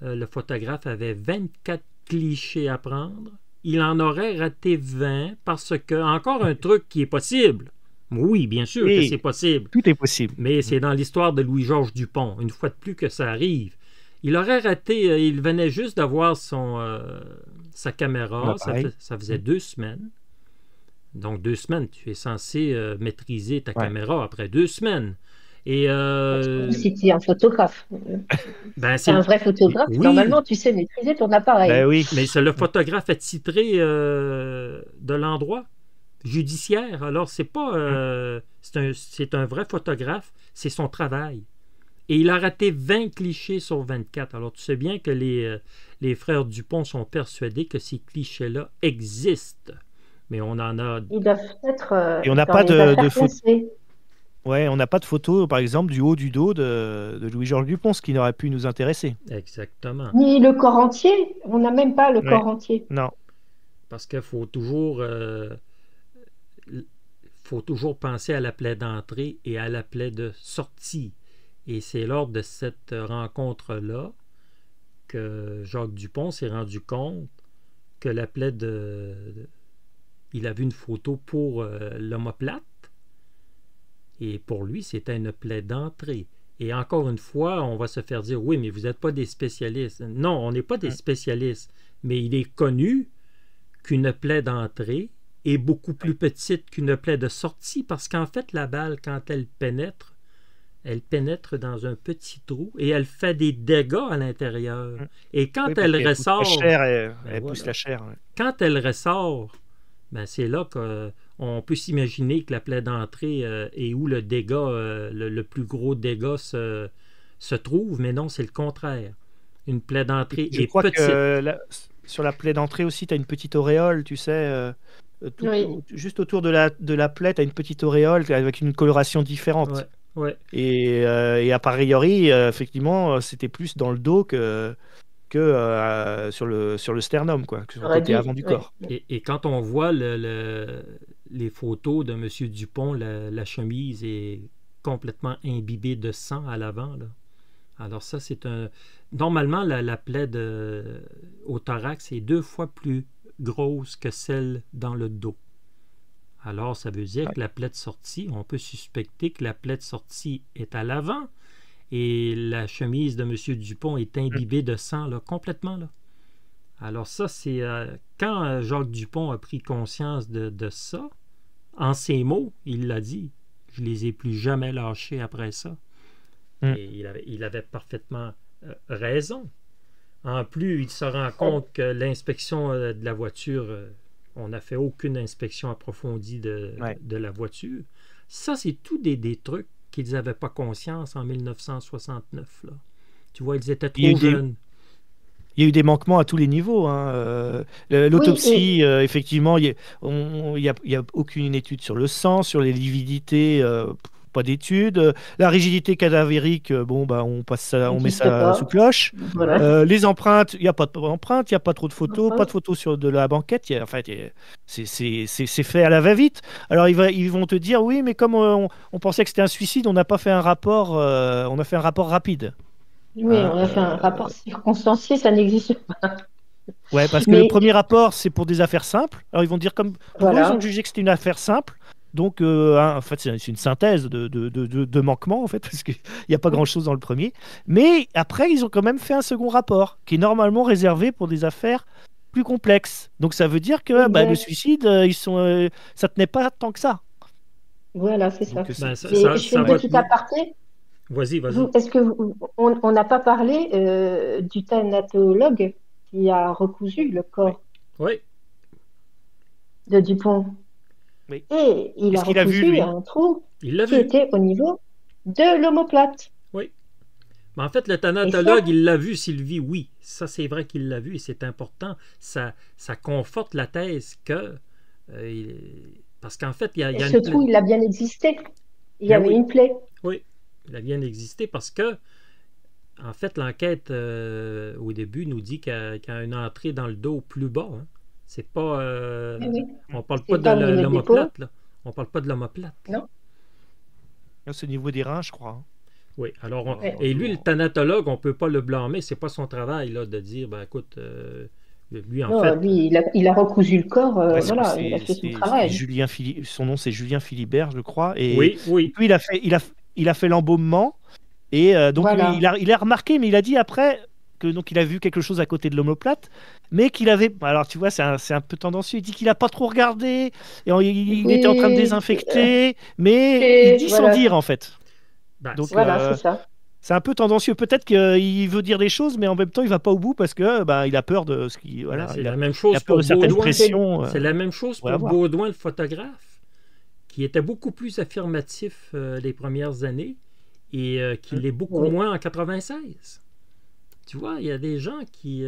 le photographe avait 24 clichés à prendre. Il en aurait raté 20 parce que, encore un truc qui est possible. Oui, bien sûr que c'est possible. Tout est possible. Mais c'est dans l'histoire de Louis-Georges Dupont, une fois de plus que ça arrive. Il aurait raté, il venait juste d'avoir sa caméra, ça faisait 2 semaines. Donc 2 semaines, tu es censé maîtriser ta caméra après 2 semaines. Et si tu es un photographe, c'est un vrai photographe, oui. Normalement tu sais maîtriser ton appareil. Ben oui. Mais c'est le photographe attitré de l'endroit judiciaire. Alors c'est pas c'est un vrai photographe, c'est son travail. Et il a raté 20 clichés sur 24. Alors tu sais bien que les frères Dupont sont persuadés que ces clichés-là existent. Mais on en a... Ils doivent être et on n'a pas de photos. Ouais, on n'a pas de photos, par exemple, du haut du dos de Louis-Georges Dupont, ce qui n'aurait pu nous intéresser. Exactement. Ni le corps entier. On n'a même pas le corps entier. Non. Parce qu'il faut toujours penser à la plaie d'entrée et à la plaie de sortie. Et c'est lors de cette rencontre-là que Jacques Dupont s'est rendu compte que la plaie il a vu une photo pour l'omoplate et pour lui, c'était une plaie d'entrée. Et encore une fois, on va se faire dire, oui, mais vous n'êtes pas des spécialistes. Non, on n'est pas des spécialistes, mais il est connu qu'une plaie d'entrée est beaucoup plus petite qu'une plaie de sortie parce qu'en fait, la balle, quand elle pénètre dans un petit trou et elle fait des dégâts à l'intérieur. Et quand elle ressort... Elle pousse la chair. Ouais. Quand elle ressort, ben c'est là qu'on peut s'imaginer que la plaie d'entrée est où le dégât, le plus gros dégât se trouve, mais non, c'est le contraire. Une plaie d'entrée est petite. Je crois que sur la plaie d'entrée aussi, tu as une petite auréole, tu sais, juste autour de la plaie, tu as une petite auréole avec une coloration différente. Ouais. Et a priori, effectivement, c'était plus dans le dos que sur le sternum, quoi, sur le côté avant du corps. Et quand on voit les photos de M. Dupont, la chemise est complètement imbibée de sang à l'avant. Là. Alors ça, c'est un... Normalement, la plaie au thorax est 2 fois plus grosse que celle dans le dos. Alors, ça veut dire que la plaie de sortie, on peut suspecter que la plaie de sortie est à l'avant et la chemise de M. Dupont est imbibée de sang là, complètement. Là. Alors ça, c'est quand Jacques Dupont a pris conscience de ça, en ces mots, il l'a dit, je les ai plus jamais lâchés après ça. Et il avait parfaitement raison. En plus, il se rend compte que l'inspection de la voiture... on n'a fait aucune inspection approfondie de la voiture. Ça, c'est tout des trucs qu'ils n'avaient pas conscience en 1969. Là. Tu vois, ils étaient trop jeunes. Il y a eu des manquements à tous les niveaux. Hein. L'autopsie, effectivement, il n'y a aucune étude sur le sang, sur les lividités, pas d'études. La rigidité cadavérique, on met ça sous cloche. Voilà. Les empreintes, il n'y a pas d'empreintes, il n'y a pas trop de photos, pas de photos de la banquette. C'est fait à la va-vite. Alors ils vont te dire, oui, mais comme on pensait que c'était un suicide, on n'a pas fait un rapport, on a fait un rapport rapide. Oui, on a fait un rapport circonstancié, ça n'existe pas. Ouais, parce que le premier rapport, c'est pour des affaires simples. Alors ils vont dire ils ont jugé que c'était une affaire simple. Donc, en fait, c'est une synthèse de manquements, en fait, parce qu'il n'y a pas grand-chose dans le premier. Mais après, ils ont quand même fait un second rapport, qui est normalement réservé pour des affaires plus complexes. Donc, ça veut dire que le suicide, ça tenait pas tant que ça. Voilà, c'est ça. Donc, je fais une petite aparté. Vas-y. Est-ce qu'on n'a pas parlé du thanatologue qui a recousu le corps de Dupont? Oui. Et il a recousu un trou qui était au niveau de l'omoplate. Oui. Mais en fait, le thanatologue, il l'a vu, Sylvie, oui. Ça, c'est vrai qu'il l'a vu et c'est important. Ça conforte la thèse que... parce qu'en fait, il y a ce trou, il a bien existé. Il y avait une plaie. Oui, il a bien existé parce que, en fait, l'enquête, au début, nous dit qu'il y a une entrée dans le dos plus bas. Hein. C'est pas... On parle pas de l'omoplate, là. On parle pas de l'omoplate. Non. C'est au niveau des reins, je crois. Hein. Oui, alors... Et lui, le thanatologue, on peut pas le blâmer. C'est pas son travail, là, de dire, écoute... lui, en fait... Lui, il a recousu le corps. Voilà, il a fait son travail. Son nom, c'est Julien Philibert, je crois. Et oui. Puis, il a fait l'embaumement. Et donc, il a remarqué, mais il a dit après... Donc il a vu quelque chose à côté de l'omoplate, mais qu'il avait... Alors tu vois, c'est un peu tendancieux. Il dit qu'il n'a pas trop regardé, et il était en train de désinfecter, mais il dit sans dire en fait. Donc c'est ça. C'est un peu tendancieux. Peut-être qu'il veut dire des choses, mais en même temps il va pas au bout parce que il a peur de ce qui... Voilà, c'est la même chose pour Baudouin. C'est la même chose pour Baudouin, le photographe, qui était beaucoup plus affirmatif les premières années et qui l'est beaucoup moins en 96. Tu vois, il y a des gens qui...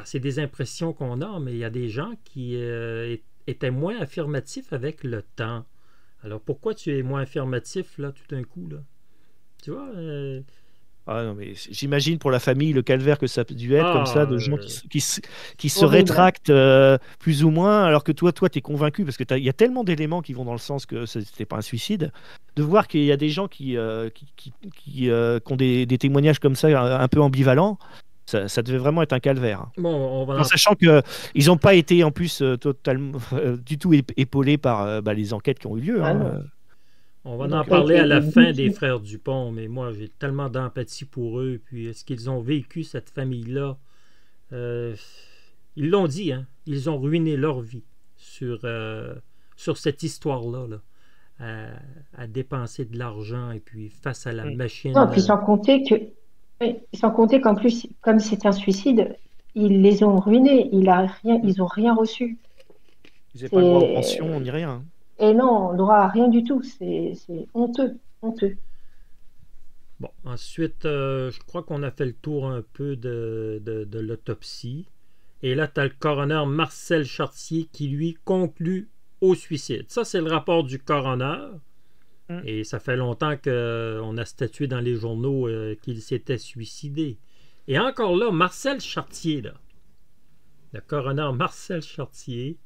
c'est des impressions qu'on a, mais il y a des gens qui étaient moins affirmatifs avec le temps. Alors, pourquoi tu es moins affirmatif, là, tout d'un coup, là? Tu vois Ah non, mais j'imagine pour la famille le calvaire que ça a dû être, comme ça, de gens qui se rétractent plus ou moins, alors que toi tu es convaincu, parce qu'il y a tellement d'éléments qui vont dans le sens que ce n'était pas un suicide, de voir qu'il y a des gens qui ont des témoignages comme ça, un peu ambivalents. Ça devait vraiment être un calvaire. Bon, en sachant qu'ils n'ont pas été en plus totalement du tout épaulés par les enquêtes qui ont eu lieu. On va en parler à la fin des frères Dupont, mais moi j'ai tellement d'empathie pour eux. Puis est-ce qu'ils ont vécu cette famille-là Ils l'ont dit, hein, ils ont ruiné leur vie sur cette histoire-là, là, à dépenser de l'argent et puis face à la machine. Non, puis sans compter qu'en plus, comme c'est un suicide, ils les ont ruinés. Ils ont rien reçu. Ils n'avaient pas le droit aux pensions ni rien. Et non, droit à rien du tout. C'est honteux, honteux. Bon, ensuite, je crois qu'on a fait le tour un peu de l'autopsie. Et là, tu as le coroner Marcel Chartier qui, lui, conclut au suicide. Ça, c'est le rapport du coroner. Et ça fait longtemps qu'on a statué dans les journaux qu'il s'était suicidé. Et encore là, Marcel Chartier, là, le coroner Marcel Chartier,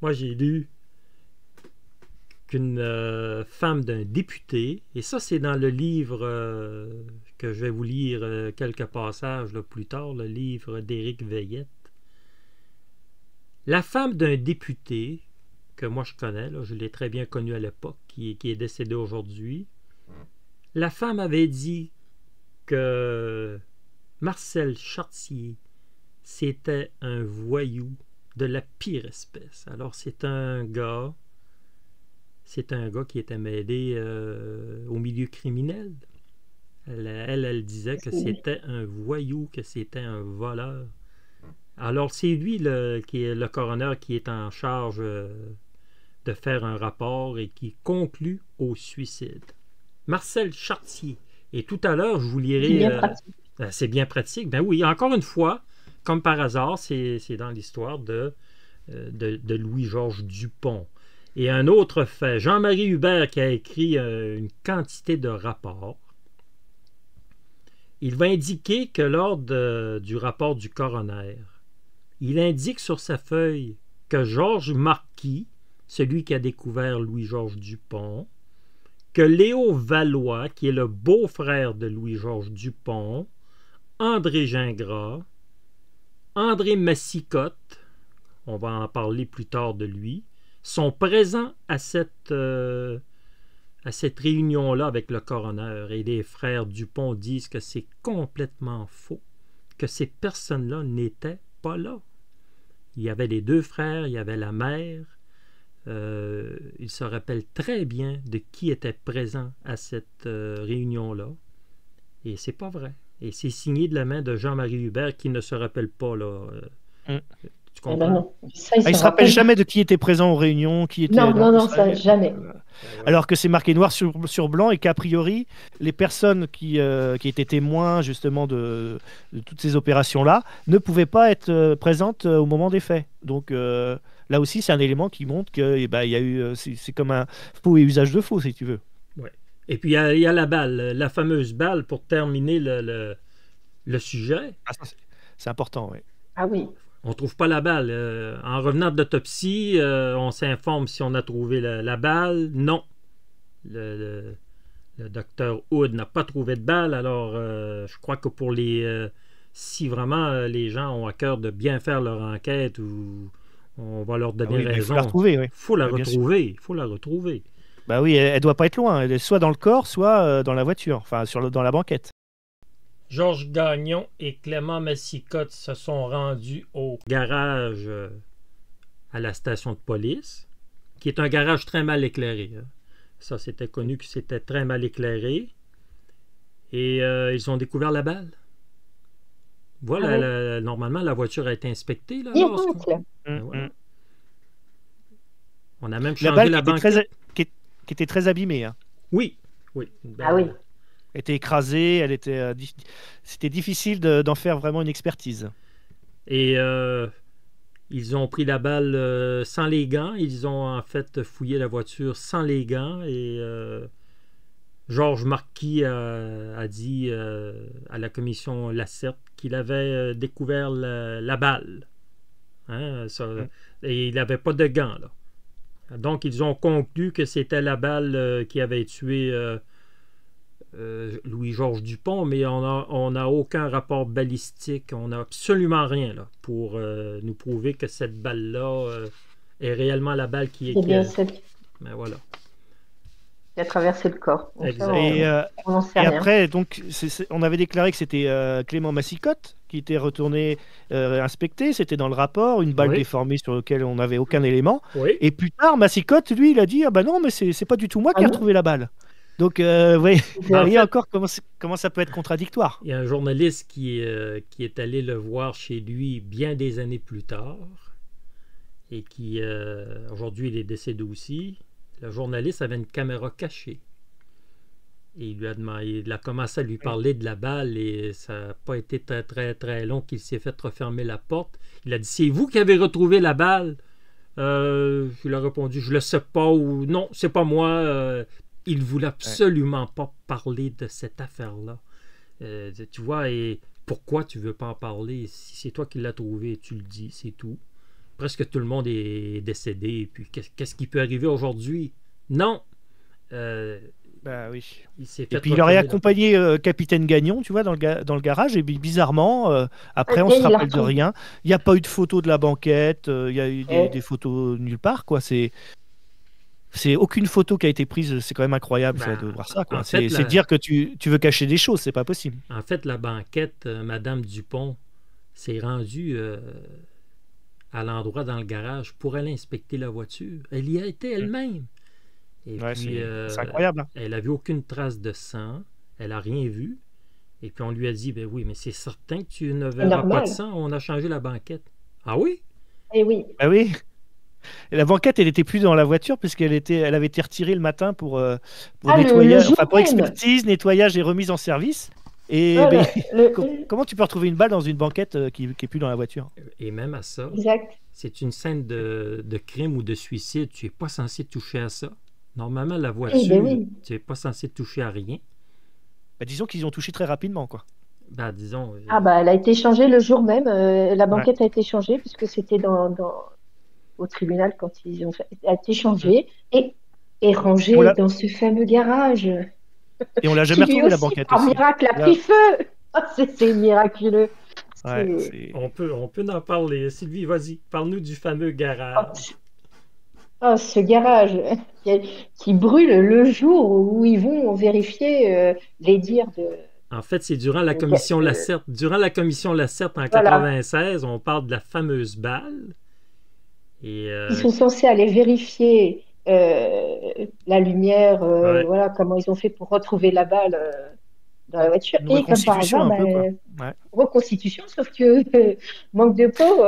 moi, j'ai lu qu'une femme d'un député, et ça, c'est dans le livre que je vais vous lire quelques passages là, plus tard, le livre d'Éric Veillette. La femme d'un député, que moi je connais, là, je l'ai très bien connu à l'époque, qui est décédé aujourd'hui, la femme avait dit que Marcel Chartier, c'était un voyou de la pire espèce. Alors, c'est un gars qui était mêlé au milieu criminel. Elle disait que c'était un voyou, que c'était un voleur. Alors, c'est lui qui est le coroner qui est en charge de faire un rapport et qui conclut au suicide. Marcel Chartier. Et tout à l'heure, je vous lirai... C'est bien pratique. Ben oui, encore une fois, comme par hasard, c'est dans l'histoire de Louis-Georges Dupont. Et un autre fait, Jean-Marie Hubert qui a écrit une quantité de rapports, il va indiquer que lors du rapport du coroner, il indique sur sa feuille que Georges Marquis, celui qui a découvert Louis-Georges Dupont, que Léo Valois, qui est le beau-frère de Louis-Georges Dupont, André Gingras, André Massicotte, on va en parler plus tard de lui, sont présents à cette réunion-là avec le coroner. Et les frères Dupont disent que c'est complètement faux, que ces personnes-là n'étaient pas là. Il y avait les deux frères, il y avait la mère. Ils se rappellent très bien de qui était présent à cette réunion-là. Et c'est pas vrai. Et c'est signé de la main de Jean-Marie Hubert qui ne se rappelle pas, là. Tu comprends? Non. Il ne se rappelle jamais de qui était présent aux réunions, qui était... Non, ça, jamais. Alors que c'est marqué noir sur blanc et qu'a priori, les personnes qui étaient témoins justement de toutes ces opérations-là ne pouvaient pas être présentes au moment des faits. Donc là aussi, c'est un élément qui montre qu'il y a eu... c'est comme un faux et usage de faux, si tu veux. Ouais. Et puis, il y a la balle, la fameuse balle pour terminer le sujet. Ah, c'est important, oui. Ah oui. On ne trouve pas la balle. En revenant de l'autopsie, on s'informe si on a trouvé la balle. Non. Le docteur Hood n'a pas trouvé de balle. Alors, je crois que pour si vraiment les gens ont à cœur de bien faire leur enquête ou on va leur donner raison. Il faut la retrouver, oui. Il faut la retrouver. Il faut la retrouver. Bah oui, elle ne doit pas être loin. Elle est soit dans le corps, soit dans la voiture, enfin dans la banquette. Georges Gagnon et Clément Massicotte se sont rendus au garage à la station de police, qui est un garage très mal éclairé. Ça, c'était connu que c'était très mal éclairé. Et ils ont découvert la balle. Voilà, normalement, la voiture a été inspectée. Là, voilà. On a même changé la banquette. Qui était très abîmée. Hein. Oui. Oui. Elle était écrasée, c'était difficile d'en faire vraiment une expertise. Et ils ont pris la balle sans les gants. Ils ont en fait fouillé la voiture sans les gants. Et Georges Marquis a dit à la commission Lacerte qu'il avait découvert la balle. Hein, et il n'avait pas de gants, là. Donc, ils ont conclu que c'était la balle qui avait tué Louis-Georges Dupont, mais on n'a aucun rapport balistique, on n'a absolument rien là, pour nous prouver que cette balle-là est réellement la balle qui est... bien cette... Ben voilà. qui a traversé le corps. Donc, ça, Exact. on n'en sait Et rien. après, donc, on avait déclaré que c'était Clément Massicotte qui était retourné inspecter. C'était dans le rapport, une balle Oui. déformée sur laquelle on n'avait aucun élément. Oui. Et plus tard, Massicotte, lui, il a dit ah bah non, mais c'est pas du tout moi Ah qui ai non. retrouvé la balle. Donc, vous voyez, vous En voyez fait- encore comment ça peut être contradictoire. Il y a un journaliste qui est allé le voir chez lui bien des années plus tard et qui, aujourd'hui, il est décédé aussi. Le journaliste avait une caméra cachée. Et il lui a demandé, il a commencé à lui parler de la balle et ça n'a pas été très, très, très long qu'il s'est fait refermer la porte. Il a dit, c'est vous qui avez retrouvé la balle? Je lui ai répondu, je le sais pas ou non, c'est pas moi. Il voulait absolument pas parler de cette affaire-là. Tu vois, et pourquoi tu veux pas en parler? Si c'est toi qui l'as trouvé, tu le dis, c'est tout. Presque tout le monde est décédé. Et puis, qu'est-ce qui peut arriver aujourd'hui? Non! Bah oui. Il s'est Et fait puis il aurait refermer la accompagné Capitaine Gagnon, tu vois, dans le garage. Et puis bizarrement, après, on Et se il l'a rappelle de retrouvé. rien. Il n'y a pas eu de photo de la banquette. Il y a eu Et- des photos nulle part, quoi. C'est aucune photo qui a été prise. C'est quand même incroyable ça, Ben, de voir ça, quoi. en fait, C'est dire que tu veux cacher des choses, c'est pas possible. En fait, la banquette, Madame Dupont, s'est rendue à l'endroit dans le garage pour aller inspecter la voiture. Elle y a été elle-même. Et Ouais, puis, c'est incroyable, hein. elle n'a vu aucune trace de sang. Elle n'a rien vu. Et puis, on lui a dit, ben oui, mais c'est certain que tu ne C'est verras pas de normal. sang. On a changé la banquette. Ah oui? Et oui. Bah oui. Et la banquette, elle était plus dans la voiture elle avait été retirée le matin pour Ah, le nettoyage, jour enfin pour même. expertise, nettoyage et remise en service. Et Voilà, comment tu peux retrouver une balle dans une banquette qui est plus dans la voiture? Et même à ça, exact. c'est une scène de crime ou de suicide. Tu n'es pas censé toucher à ça. Normalement, la Eh ben voiture, oui. tu n'es pas censé toucher à rien. Bah, disons qu'ils ont touché très rapidement, quoi. Ben, disons, Ah bah, elle a été changée le jour même. La Ouais. banquette a été changée puisque c'était au tribunal quand ils ont fait. Elle a été changée et On rangée l'a dans ce fameux garage et on l'a qui jamais lui retrouvé la aussi, banquette par aussi. miracle, a Là, pris feu. Ah, c'est miraculeux. ouais, C'est on peut en parler. Sylvie, vas-y, parle-nous du fameux oh, garage. ce garage qui brûle le jour où ils vont vérifier les dires En fait, c'est durant la de- commission de- Lacerte. Durant la commission Lacerte en voilà. 96, on parle de la fameuse balle. Et Ils sont censés aller vérifier la lumière, ouais, voilà, comment ils ont fait pour retrouver la balle dans la voiture. une Et comme par reconstitution hasard, un bah, peu, quoi. Ouais. reconstitution, sauf que manque de peau,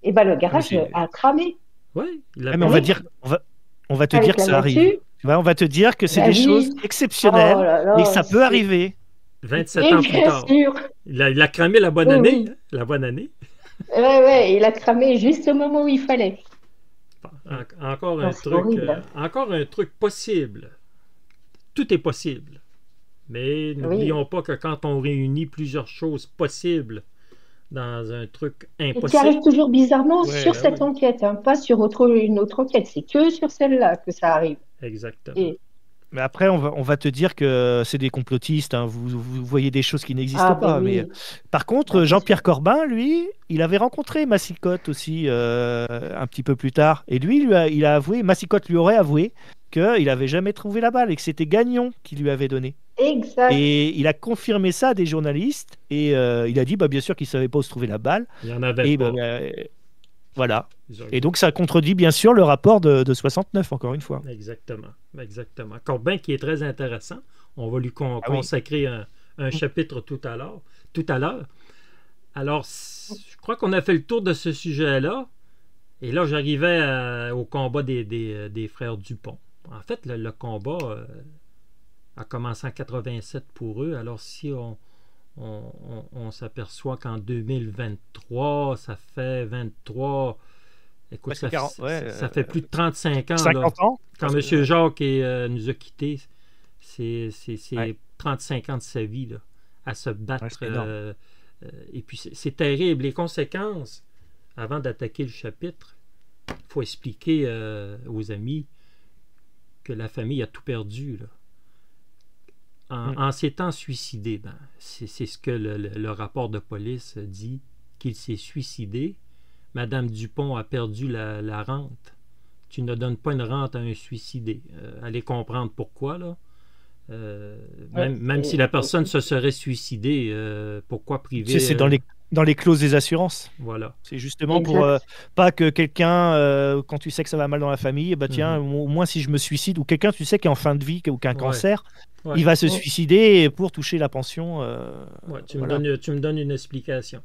et ben le Ah, mais garage a cramé ouais, il a ah, mais on va perdu. avec, dire, on va te dire avec que la ça arrive. voiture. Tu vois, on va te dire que c'est Bah des choses oui, oh exceptionnelles là et que là, ça peut arriver. 27 et ans plus bien tard. sûr, Il a cramé la bonne oui, année. oui, Hein, la bonne année. ouais, il a cramé juste au moment où il fallait. Non, c'est horrible. Encore un truc possible. Tout est possible. Mais Oui. n'oublions pas que quand on réunit plusieurs choses possibles dans un truc Et qui impossible, arrive toujours bizarrement Ouais, sur ben cette oui, enquête, hein, pas sur une autre enquête. C'est que sur celle-là que ça arrive. exactement. Et mais après, on va te dire que c'est des complotistes, hein. Vous voyez des choses qui n'existent ah ben pas. Mais oui, par bah, contre, bien Jean-Pierre sûr. Corbin, lui, il avait rencontré Massicotte aussi un petit peu plus tard. Et lui, il a avoué, Massicotte lui aurait avoué qu'il n'avait jamais trouvé la balle et que c'était Gagnon qui lui avait donné. Exact. Et il a confirmé ça à des journalistes et il a dit bah, bien sûr qu'il ne savait pas où se trouvait la balle. Il n'y en avait Et pas. voilà. Ils ont- Et donc ça contredit bien sûr le rapport de 69, encore une fois. Exactement. Exactement. Corbin qui est très intéressant. On va lui Ah oui. consacrer un chapitre tout à l'heure. Alors, je crois qu'on a fait le tour de ce sujet-là. Et là, j'arrivais au combat des frères Dupont. En fait, le combat a commencé en 87 pour eux. Alors, si on s'aperçoit qu'en 2023, ça fait 23... Écoute, Ouais, c'est 40, ouais, ça fait plus de 35 ans. Là, 50 ans. quand Parce M. que- Jacques nous a quittés, c'est Ouais. 35 ans de sa vie là, à se battre. Ouais, c'est énorme. Et puis, c'est terrible. Les conséquences, avant d'attaquer le chapitre, il faut expliquer aux amis que la famille a tout perdu. Là. En s'étant suicidé, ben, c'est ce que le rapport de police dit, qu'il s'est suicidé. Madame Dupont a perdu la rente. tu ne donnes pas une rente à un suicidé. Allez comprendre pourquoi, là. Même si la personne se serait suicidée, pourquoi priver... C'est dans les clauses des assurances. Voilà. C'est justement pour pas que quelqu'un, quand tu sais que ça va mal dans la famille, bah tiens, au moins si je me suicide, ou quelqu'un tu sais qui est en fin de vie ou qui a un cancer, il va se suicider pour toucher la pension. Tu me donnes une explication.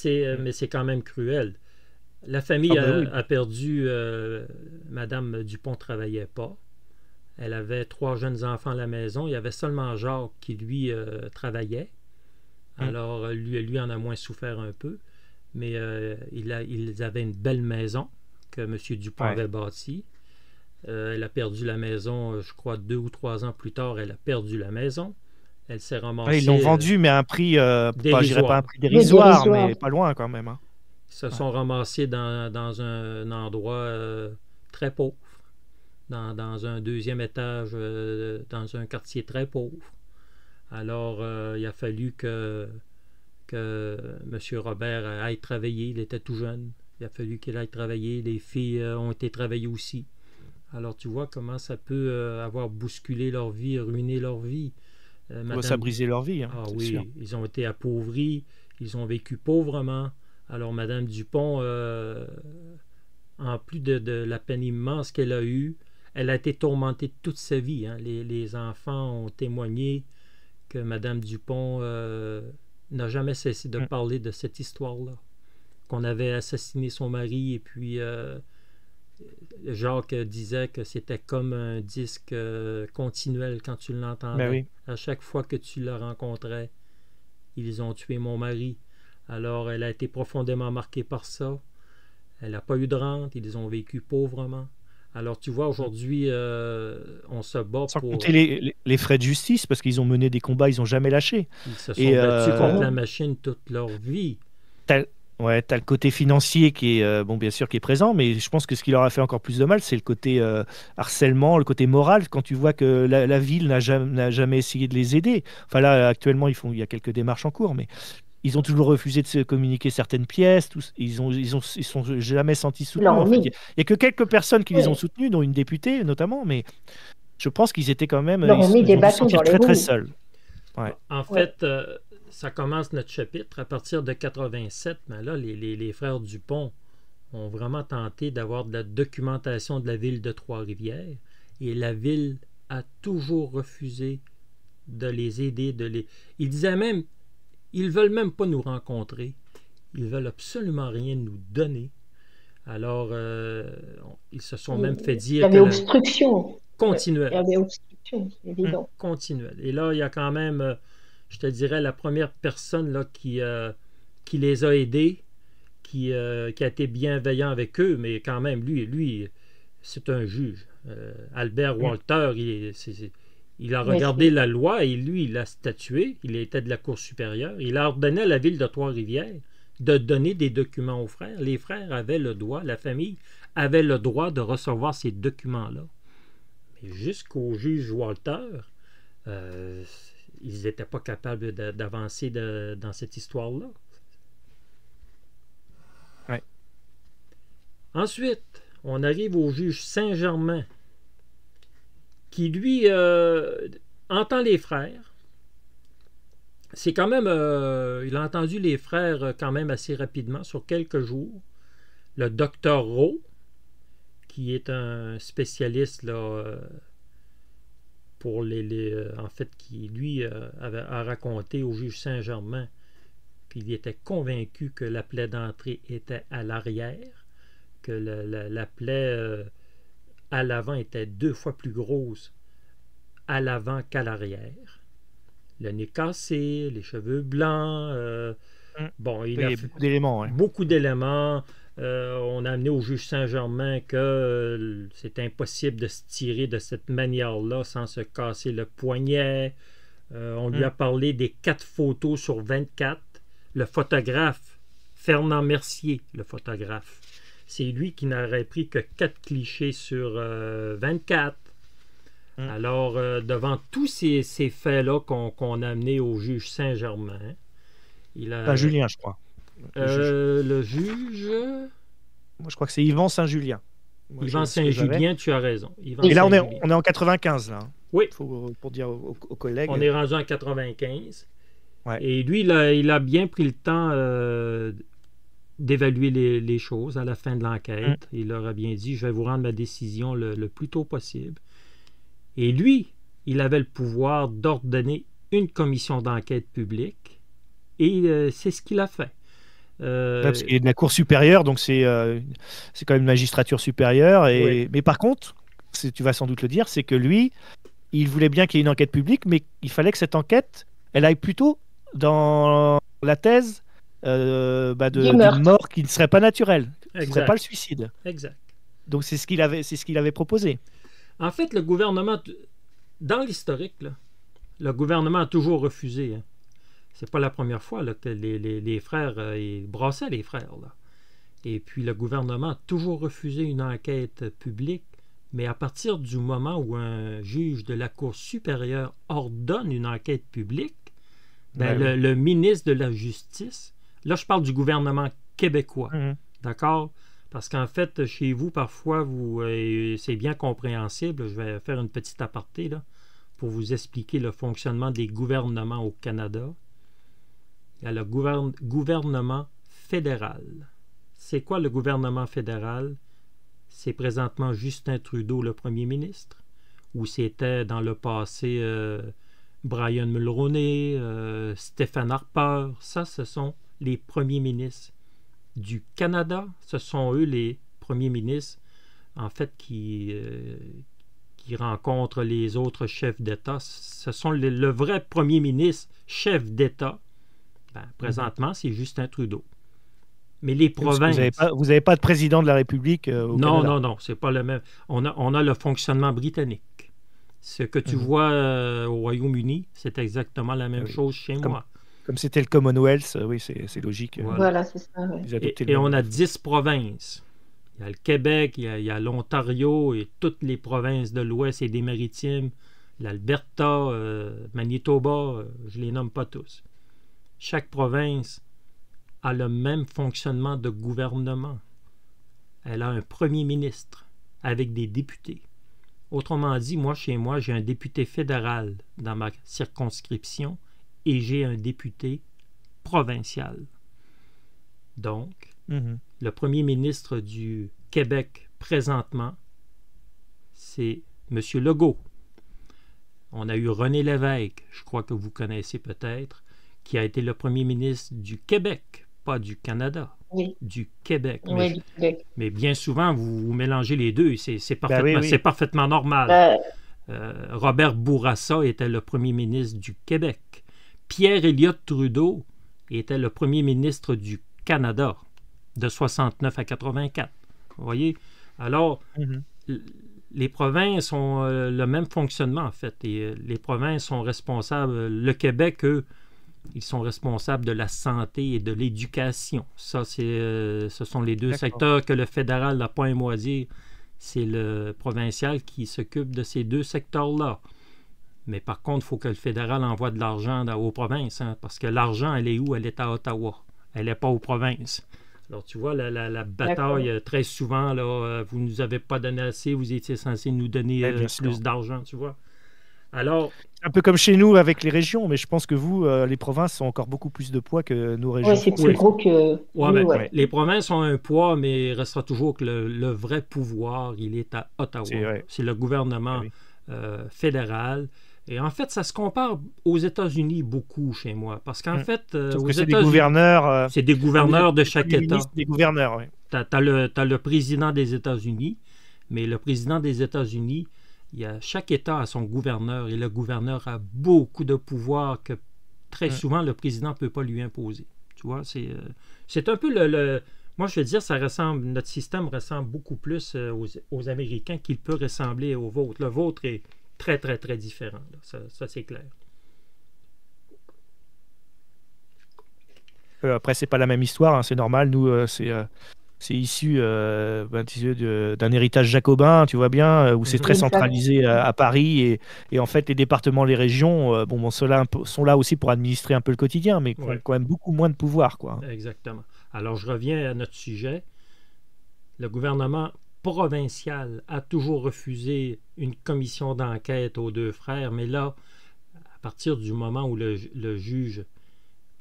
Mais c'est quand même cruel. La famille a perdu... Madame Dupont ne travaillait pas. Elle avait 3 jeunes enfants à la maison. Il y avait seulement Jacques qui, lui, travaillait. Alors, lui en a moins souffert un peu. Mais ils avaient une belle maison que M. Dupont avait bâtie. Elle a perdu la maison, je crois, 2 ou 3 ans plus tard. Elle a perdu la maison. Elle s'est ramassée... ils l'ont vendue, mais à un prix... je dirais pas un prix dérisoire, mais pas loin quand même. Hein. Ils se sont ramassés dans un endroit très pauvre. Dans un 2e étage, dans un quartier très pauvre. Alors, il a fallu que M. Robert aille travailler. Il était tout jeune. Il a fallu qu'il aille travailler. Les filles ont été travailler aussi. Alors, tu vois comment ça peut avoir bousculé leur vie, ruiné leur vie. Ça a brisé leur vie. Hein, oui, sûr. Ils ont été appauvris. Ils ont vécu pauvrement. Alors, Mme Dupont, en plus de la peine immense qu'elle a eue, elle a été tourmentée toute sa vie. Hein. Les enfants ont témoigné que Mme Dupont n'a jamais cessé de parler de cette histoire-là. Qu'on avait assassiné son mari et puis Jacques disait que c'était comme un disque continuel quand tu l'entendais. Ben oui. À chaque fois que tu le rencontrais, ils ont tué mon mari. Alors, elle a été profondément marquée par ça. Elle n'a pas eu de rente. Ils ont vécu pauvrement. Alors, tu vois, aujourd'hui, on se bat Sans pour... compter les frais de justice, parce qu'ils ont mené des combats, ils n'ont jamais lâché. Ils se sont battus contre la machine toute leur vie. T'as le côté financier qui est, bien sûr, qui est présent, mais je pense que ce qui leur a fait encore plus de mal, c'est le côté harcèlement, le côté moral, quand tu vois que la ville n'a jamais essayé de les aider. Enfin là, actuellement, il y a quelques démarches en cours, mais... Ils ont toujours refusé de se communiquer certaines pièces. Ils sont jamais sentis soutenus. En fait. Il n'y a que quelques personnes qui les ont soutenus, dont une députée notamment, mais je pense qu'ils étaient quand même ils ont dû se sentir très seuls. Ouais. En fait, ça commence notre chapitre à partir de 87. Mais là, les frères Dupont ont vraiment tenté d'avoir de la documentation de la ville de Trois-Rivières. Et la ville a toujours refusé de les aider. Ils disaient même... Ils ne veulent même pas nous rencontrer. Ils ne veulent absolument rien nous donner. Alors, ils se sont même fait dire... Il y avait obstruction. Continuelle. Il y avait obstruction, c'est évident. Continuelle. Et là, il y a quand même, je te dirais, la première personne là, qui les a aidés, qui a été bienveillant avec eux, mais quand même, lui c'est un juge. Albert Walter, il a regardé la loi et lui, il a statué. Il était de la Cour supérieure. Il a ordonné à la ville de Trois-Rivières de donner des documents aux frères. Les frères avaient le droit, la famille avait le droit de recevoir ces documents-là. Mais jusqu'au juge Walter, ils n'étaient pas capables d'avancer dans cette histoire-là. Ouais. Ensuite, on arrive au juge Saint-Germain, qui, lui, entend les frères. C'est quand même... il a entendu les frères quand même assez rapidement, sur quelques jours. Le docteur Rowe, qui est un spécialiste là, pour en fait, qui, lui, a raconté au juge Saint-Germain qu'il était convaincu que la plaie d'entrée était à l'arrière, que la plaie... à l'avant était 2 fois plus grosse à l'avant qu'à l'arrière. Le nez cassé, les cheveux blancs. Il y a beaucoup d'éléments. Ouais. Beaucoup d'éléments. On a amené au juge Saint-Germain que c'est impossible de se tirer de cette manière-là sans se casser le poignet. On lui a parlé des 4 photos sur 24. Le photographe, Fernand Mercier, le photographe, c'est lui qui n'aurait pris que 4 clichés sur 24. Alors, devant tous ces faits-là qu'on a amenés au juge Saint-Germain, Saint-Julien, je crois. Le juge... Moi, je crois que c'est Yvan Saint-Julien. Moi, Yvan c'est ce que j'avais. Saint-Julien, tu as raison. Yvan Et là, on Saint-Julien. est en 95, là. Oui. Pour dire aux collègues. On est rendu en 95. Ouais. Et lui, il a bien pris le temps d'évaluer les choses à la fin de l'enquête. Il leur a bien dit, je vais vous rendre ma décision le plus tôt possible. Et lui, il avait le pouvoir d'ordonner une commission d'enquête publique. Et c'est ce qu'il a fait. Parce qu'il est de la Cour supérieure, donc c'est quand même une magistrature supérieure. Oui. Mais par contre, tu vas sans doute le dire, c'est que lui, il voulait bien qu'il y ait une enquête publique, mais il fallait que cette enquête, elle aille plutôt dans la thèse d'une mort qui ne serait pas naturelle, qui ne serait pas le suicide. Exact. Donc c'est ce qu'il avait proposé. En fait, le gouvernement, dans l'historique, le gouvernement a toujours refusé. Hein. C'est pas la première fois là, que les frères, ils brassaient les frères. Là. Et puis le gouvernement a toujours refusé une enquête publique, mais à partir du moment où un juge de la Cour supérieure ordonne une enquête publique, le ministre de la Justice, là je parle du gouvernement québécois, d'accord? Parce qu'en fait, chez vous, parfois, c'est bien compréhensible, je vais faire une petite aparté là, pour vous expliquer le fonctionnement des gouvernements au Canada. Il y a le gouvernement fédéral. C'est quoi le gouvernement fédéral? C'est présentement Justin Trudeau, le premier ministre, ou c'était dans le passé Brian Mulroney, Stephen Harper. Ça, ce sont les premiers ministres. Du Canada, ce sont eux les premiers ministres, en fait, qui rencontrent les autres chefs d'État. Ce sont le vrai premier ministre, chef d'État. Présentement, c'est Justin Trudeau. Mais les provinces... Vous n'avez pas de président de la République au Canada. Non, c'est pas le même. On a le fonctionnement britannique. Ce que tu vois au Royaume-Uni, c'est exactement la même chose chez moi. Comme c'était le Commonwealth, oui, c'est logique. Voilà, c'est ça. Ouais. Et on a 10 provinces. Il y a le Québec, il y a l'Ontario et toutes les provinces de l'Ouest et des Maritimes, l'Alberta, Manitoba, je les nomme pas tous. Chaque province a le même fonctionnement de gouvernement. Elle a un premier ministre avec des députés. Autrement dit, chez moi, j'ai un député fédéral dans ma circonscription et j'ai un député provincial. Donc, le premier ministre du Québec présentement, c'est M. Legault. On a eu René Lévesque, je crois que vous connaissez peut-être, qui a été le premier ministre du Québec, pas du Canada, du Québec. Oui, du Québec. Mais bien souvent, vous mélangez les deux, c'est parfaitement normal. Robert Bourassa était le premier ministre du Québec. Pierre Elliott Trudeau était le premier ministre du Canada, de 69 à 84. Vous voyez? Alors, les provinces ont le même fonctionnement, en fait. Et les provinces sont responsables. Le Québec, eux, ils sont responsables de la santé et de l'éducation. Ça, ce sont les deux secteurs que le fédéral n'a pas un mot à dire. C'est le provincial qui s'occupe de ces deux secteurs-là. Mais par contre, il faut que le fédéral envoie de l'argent aux provinces, parce que l'argent, elle est où? Elle est à Ottawa. Elle n'est pas aux provinces. Alors, tu vois, la bataille, très souvent, là, vous ne nous avez pas donné assez, vous étiez censé nous donner plus d'argent, tu vois. Alors, un peu comme chez nous avec les régions, mais je pense que vous, les provinces, ont encore beaucoup plus de poids que nos régions. Oui, c'est plus gros que... Les provinces ont un poids, mais il restera toujours que le vrai pouvoir, il est à Ottawa. C'est le gouvernement fédéral. Et en fait, ça se compare aux États-Unis beaucoup chez moi. Parce qu'en fait, aux c'est des gouverneurs. C'est des gouverneurs de chaque État. Des gouverneurs, oui. T'as le président des États-Unis, mais le président des États-Unis, chaque État a son gouverneur et le gouverneur a beaucoup de pouvoir que très souvent le président ne peut pas lui imposer. Tu vois, c'est un peu moi, je veux dire, notre système ressemble beaucoup plus aux Américains qu'il peut ressembler au vôtre. Le vôtre est très, très, très différent. Là. Ça, c'est clair. Après, c'est pas la même histoire, c'est normal. Nous, c'est issu d'un héritage jacobin, tu vois bien, où c'est très centralisé à Paris. Et en fait, les départements, les régions, sont là aussi pour administrer un peu le quotidien, mais ont quand même beaucoup moins de pouvoir, quoi. Exactement. Alors, je reviens à notre sujet. Le gouvernement provinciale a toujours refusé une commission d'enquête aux deux frères, mais là, à partir du moment où le juge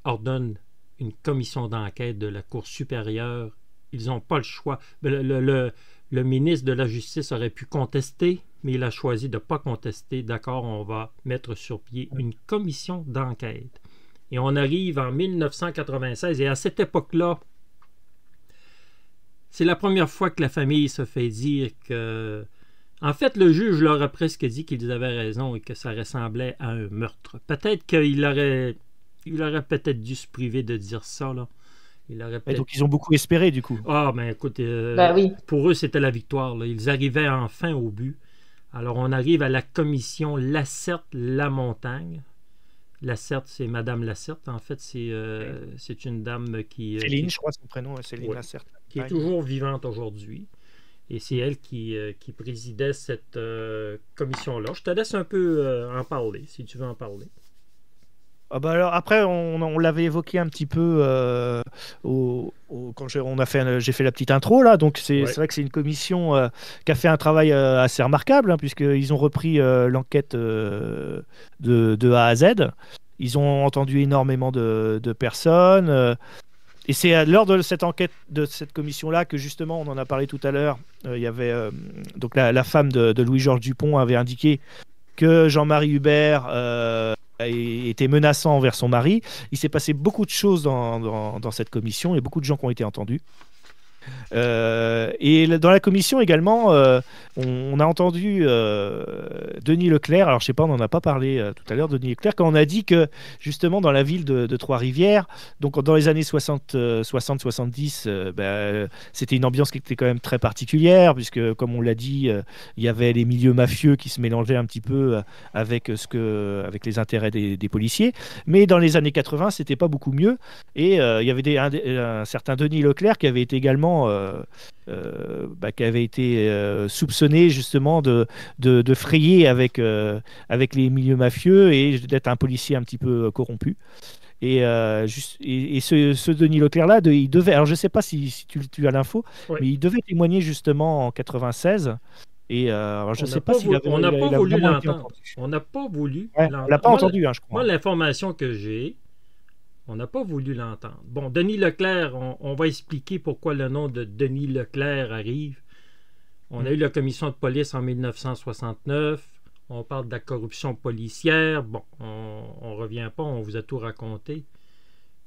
ordonne une commission d'enquête de la Cour supérieure, ils n'ont pas le choix. Le ministre de la Justice aurait pu contester, mais il a choisi de ne pas contester. D'accord, on va mettre sur pied une commission d'enquête. Et on arrive en 1996, et à cette époque-là, c'est la première fois que la famille se fait dire que... En fait, le juge leur a presque dit qu'ils avaient raison et que ça ressemblait à un meurtre. Peut-être qu'il aurait peut-être dû se priver de dire ça, là. Et donc, ils ont beaucoup espéré, du coup. Ah, ben écoute, oui. Pour eux, c'était la victoire, là. Ils arrivaient enfin au but. Alors, on arrive à la commission Lacerte-Lamontagne. Lacerte, c'est Madame Lacerte. En fait, c'est une dame qui... Céline, je crois son prénom, Céline Lacerte. Qui est toujours vivante aujourd'hui. Et c'est elle qui présidait cette commission-là. Je te laisse un peu en parler, si tu veux en parler. Ah bah alors, après, on l'avait évoqué un petit peu quand j'ai fait la petite intro là. Donc c'est vrai que c'est une commission qui a fait un travail assez remarquable, hein, puisqu'ils ont repris l'enquête de A à Z. Ils ont entendu énormément de personnes. Et c'est lors de cette enquête de cette commission-là que justement, on en a parlé tout à l'heure, il y avait donc la femme de Louis-Georges Dupont avait indiqué que Jean-Marie Hubert était menaçant envers son mari. Il s'est passé beaucoup de choses dans cette commission et beaucoup de gens qui ont été entendus. Et dans la commission également, on a entendu Denis Leclerc. Alors je sais pas, on n'en a pas parlé tout à l'heure, Denis Leclerc, quand on a dit que justement dans la ville de Trois-Rivières, donc dans les années 60-70, c'était une ambiance qui était quand même très particulière, puisque comme on l'a dit, il y avait les milieux mafieux qui se mélangeaient un petit peu avec les intérêts des policiers. Mais dans les années 80, c'était pas beaucoup mieux. Et il y avait un certain Denis Leclerc qui avait été également qui avait été soupçonné justement de frayer avec les milieux mafieux et d'être un policier un petit peu corrompu. Et ce Denis Leclerc-là, il devait, alors je ne sais pas si tu as l'info, oui, mais il devait témoigner justement en 96. Et alors je ne sais pas s'il avait on n'a pas voulu vraiment l'entendre. On n'a pas voulu l'entendre. On l'a pas entendu, je crois. Moi, l'information que j'ai, on n'a pas voulu l'entendre. Bon, Denis Leclerc, on va expliquer pourquoi le nom de Denis Leclerc arrive. On a eu la commission de police en 1969. On parle de la corruption policière. Bon, on ne revient pas, on vous a tout raconté.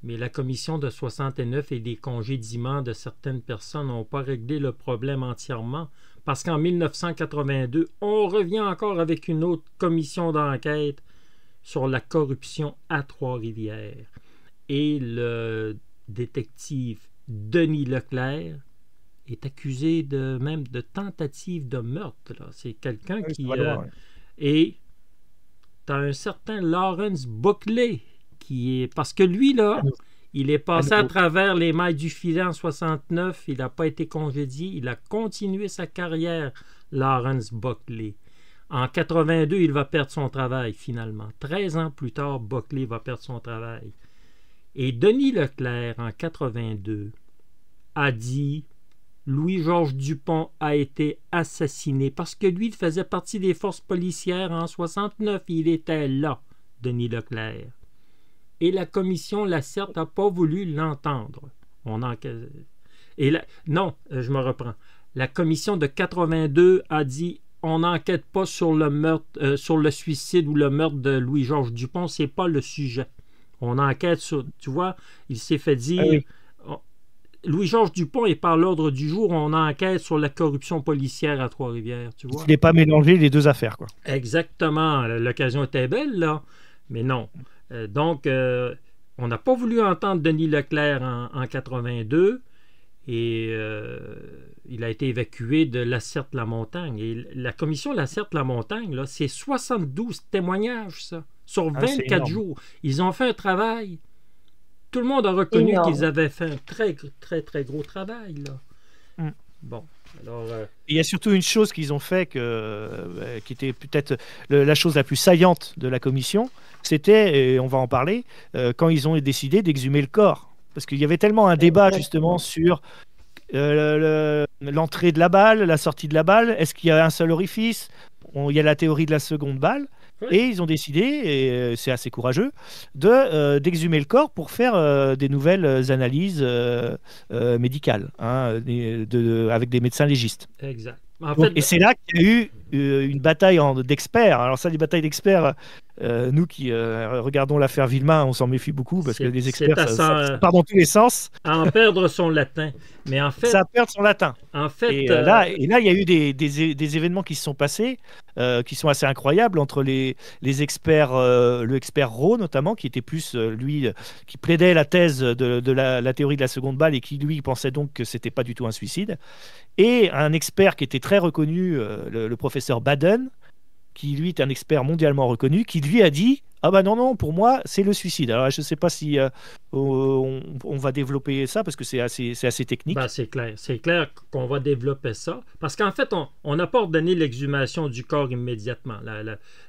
Mais la commission de 69 et les congédiements de certaines personnes n'ont pas réglé le problème entièrement. Parce qu'en 1982, on revient encore avec une autre commission d'enquête sur la corruption à Trois-Rivières. Et le détective Denis Leclerc est accusé même de tentative de meurtre. Là. C'est quelqu'un qui... Et tu as un certain Lawrence Buckley qui est... Parce que lui, là, il est passé à travers les mailles du filet en 69. Il n'a pas été congédié. Il a continué sa carrière, Lawrence Buckley. En 82, il va perdre son travail, finalement. 13 ans plus tard, Buckley va perdre son travail. Et Denis Leclerc, en 82, a dit « Louis-Georges Dupont a été assassiné » parce que lui, il faisait partie des forces policières en 69. Il était là, Denis Leclerc. Et la commission Lacerte n'a pas voulu l'entendre. Non, je me reprends. La commission de 82 a dit « On n'enquête pas sur le meurtre, sur le suicide ou le meurtre de Louis-Georges Dupont, c'est pas le sujet. » On enquête sur... Tu vois, il s'est fait dire... Louis-Georges Dupont est par l'ordre du jour, on enquête sur la corruption policière à Trois-Rivières, tu vois. Il n'est pas mélangé les deux affaires, quoi. Exactement. L'occasion était belle, là. Mais non. Donc, on n'a pas voulu entendre Denis Leclerc en 82 et il a été évacué de Lacerte-la-Montagne. Et la commission Lacerte-la-Montagne, là, c'est 72 témoignages, ça. Sur 24 jours. Ils ont fait un travail. Tout le monde a reconnu qu'ils avaient fait un très, très, très gros travail. Là. Bon, alors... Il y a surtout une chose qu'ils ont fait qui était peut-être la chose la plus saillante de la commission, c'était, et on va en parler, quand ils ont décidé d'exhumer le corps. Parce qu'il y avait tellement un débat justement sur l'entrée de la balle, la sortie de la balle, est-ce qu'il y a un seul orifice? Il y a la théorie de la seconde balle. Oui. Et ils ont décidé, et c'est assez courageux, d'exhumer le corps pour faire des nouvelles analyses médicales, hein, avec des médecins légistes. Exact. En Donc, fait, et c'est là qu'il y a eu une bataille d'experts. Alors ça, les batailles d'experts, nous qui regardons l'affaire Villemain, on s'en méfie beaucoup parce que les experts, ça part dans tous les sens. à en perdre son latin. Mais en fait, Ça perd son latin. en fait Et là, il y a eu des événements qui se sont passés, qui sont assez incroyables entre les experts, le expert Rowe notamment, qui était plus, lui, qui plaidait la thèse de la théorie de la seconde balle et qui, lui, pensait donc que c'était pas du tout un suicide, et un expert qui était très reconnu, le professeur Baden, qui, lui, est un expert mondialement reconnu, qui, lui, a dit « Ah bah non, pour moi, c'est le suicide ». Alors, je ne sais pas si on va développer ça, parce que c'est assez technique. ben, c'est clair qu'on va développer ça. Parce qu'en fait, on n'a pas ordonné l'exhumation du corps immédiatement.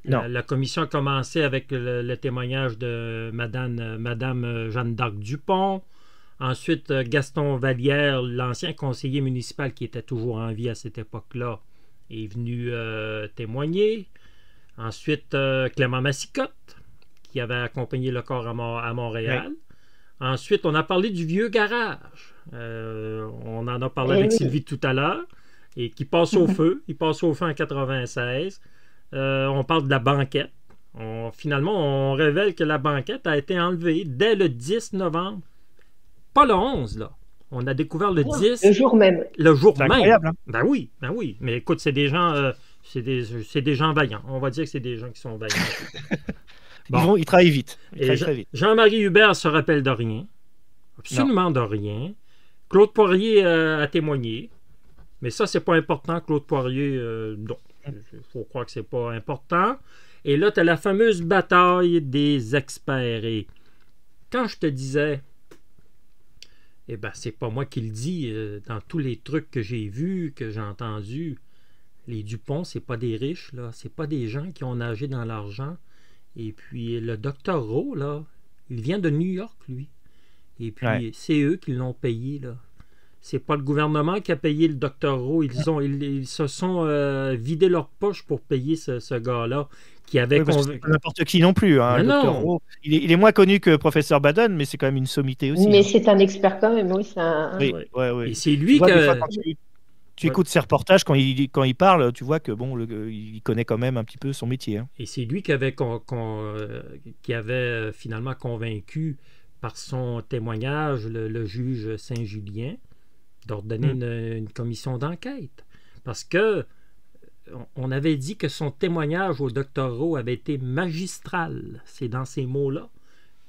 La commission a commencé avec le témoignage de Madame Jeanne d'Arc Dupont. Ensuite, Gaston Vallière, l'ancien conseiller municipal qui était toujours en vie à cette époque-là, est venu témoigner. Ensuite, Clément Massicotte, qui avait accompagné le corps à Montréal. Oui. Ensuite, on a parlé du vieux garage. On en a parlé avec Sylvie tout à l'heure, et qui passe au feu. Il passe au feu en 96. On parle de la banquette. Finalement, on révèle que la banquette a été enlevée dès le 10 novembre. Pas le 11, là. On a découvert le 10. Le jour même. Le jour même. Incroyable, hein? Ben oui. Mais écoute, c'est des gens... c'est des gens vaillants. On va dire que c'est des gens qui sont vaillants. Bon. Ils travaillent vite. Très vite. Jean-Marie Hubert se rappelle de rien. Absolument de rien. Claude Poirier a témoigné. Mais ça, c'est pas important. Claude Poirier, non. Il faut croire que c'est pas important. Et là, tu as la fameuse bataille des experts. Et quand je te disais... Eh bien, c'est pas moi qui le dis. Dans tous les trucs que j'ai vus, que j'ai entendus, les Dupont, c'est pas des riches, là. C'est pas des gens qui ont nagé dans l'argent. Et puis, le docteur Rowe, là, il vient de New York, lui. Et puis, c'est eux qui l'ont payé, là. C'est pas le gouvernement qui a payé le docteur Rowe. Ils se sont vidé leur poche pour payer ce gars-là. Qui avait n'importe qui non plus. Hein, non. Rowe, il est moins connu que professeur Baden, mais c'est quand même une sommité aussi. Mais c'est un expert quand même, oui. Oui. Et c'est lui qui... Tu écoutes ses reportages, quand il parle, tu vois que bon, il connaît quand même un petit peu son métier. Hein. Et c'est lui qui avait finalement convaincu par son témoignage le juge Saint-Julien d'ordonner une commission d'enquête. Parce que on avait dit que son témoignage au Dr Rowe avait été magistral. C'est dans ces mots-là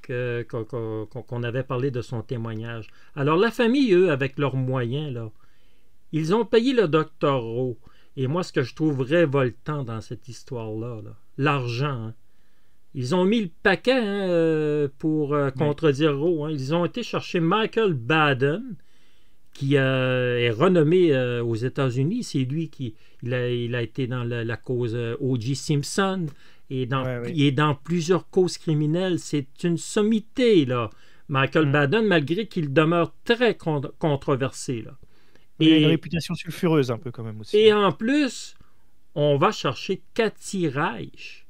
qu'on avait parlé de son témoignage. Alors la famille, eux, avec leurs moyens, là, ils ont payé le Dr Rowe. Et moi, ce que je trouve révoltant dans cette histoire-là, l'argent. Hein. Ils ont mis le paquet pour contredire Rowe. Hein. Ils ont été chercher Michael Baden, qui est renommé aux États-Unis. C'est lui qui il a été dans la cause O.J. Simpson et il est dans plusieurs causes criminelles. C'est une sommité, là. Michael Baden, malgré qu'il demeure très controversé, là. Il a une réputation sulfureuse un peu quand même aussi. Et en plus, on va chercher Cathy Reich.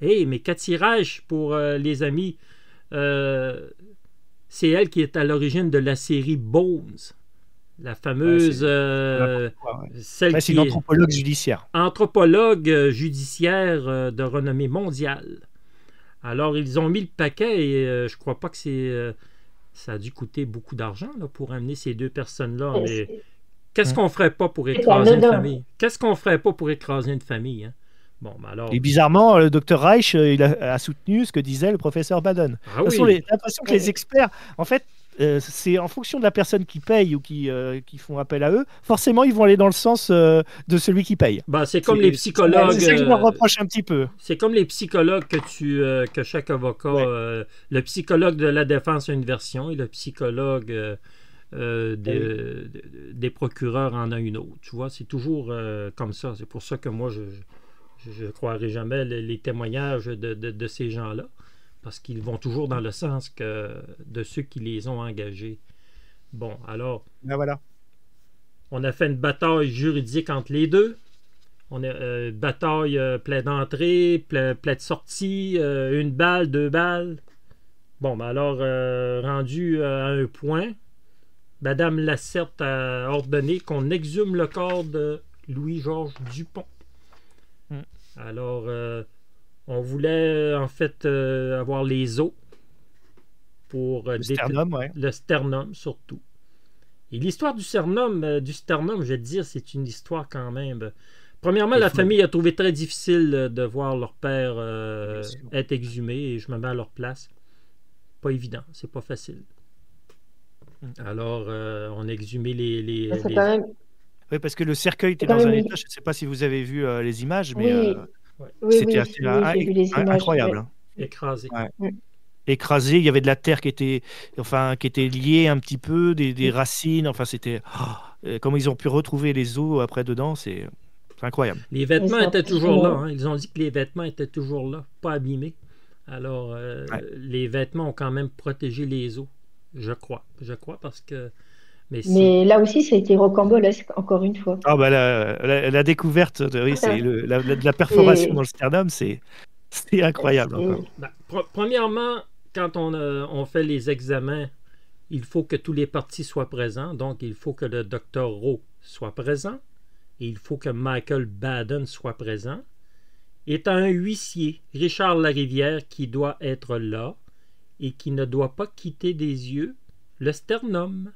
Mais Cathy Reich, pour les amis, c'est elle qui est à l'origine de la série Bones. La fameuse... c'est une anthropologue judiciaire. Anthropologue judiciaire de renommée mondiale. Alors, ils ont mis le paquet et je crois pas que ça a dû coûter beaucoup d'argent là, pour amener ces deux personnes-là. Mais qu'est-ce qu'on ferait pas pour écraser une famille? Qu'est-ce qu'on ferait pas pour écraser une famille? Hein? Bon, ben alors... Et bizarrement, le docteur Reich il a soutenu ce que disait le professeur Baden. Ah, oui. J'ai l'impression que les experts, en fait, c'est en fonction de la personne qui paye ou qui font appel à eux, forcément ils vont aller dans le sens de celui qui paye. Ben, c'est comme les psychologues. C'est ça que je leur reproche un petit peu. C'est comme les psychologues que chaque avocat, le psychologue de la défense a une version et le psychologue des procureurs en a une autre. Tu vois, c'est toujours comme ça. C'est pour ça que moi, je ne croirai jamais les témoignages de ces gens-là. Parce qu'ils vont toujours dans le sens de ceux qui les ont engagés. Bon, alors... Ben voilà. On a fait une bataille juridique entre les deux. On a bataille plein d'entrée, plein de sortie, une balle, deux balles. Bon, ben alors, rendu à un point, Madame Lacerte a ordonné qu'on exhume le corps de Louis-Georges Dupont. Alors, on voulait en fait avoir les os pour Le sternum, ouais. le sternum surtout. Et l'histoire du sternum, je vais te dire, c'est une histoire quand même. Premièrement, la famille a trouvé très difficile de voir leur père être exhumé, et je me mets à leur place. Pas évident, c'est pas facile. Alors, on a exhumé les... Quand même... Oui, parce que le cercueil était dans un état, je ne sais pas si vous avez vu les images, mais c'était assez incroyable. Hein. Écrasé. Ouais. Écrasé, il y avait de la terre qui était liée un petit peu, des racines, enfin c'était... comment ils ont pu retrouver les os après dedans, c'est incroyable. Les vêtements étaient toujours là, hein. Ils ont dit que les vêtements étaient toujours là, pas abîmés. Alors, les vêtements ont quand même protégé les os, je crois parce que... Mais là aussi, ça a été rocambolesque, encore une fois. Ah bah la découverte, oui, c'est la perforation dans le sternum, c'est incroyable. Premièrement, quand on fait les examens, il faut que tous les parties soient présents. Donc, il faut que le docteur Rowe soit présent. Et il faut que Michael Baden soit présent. Et un huissier, Richard Larivière, qui doit être là et qui ne doit pas quitter des yeux le sternum.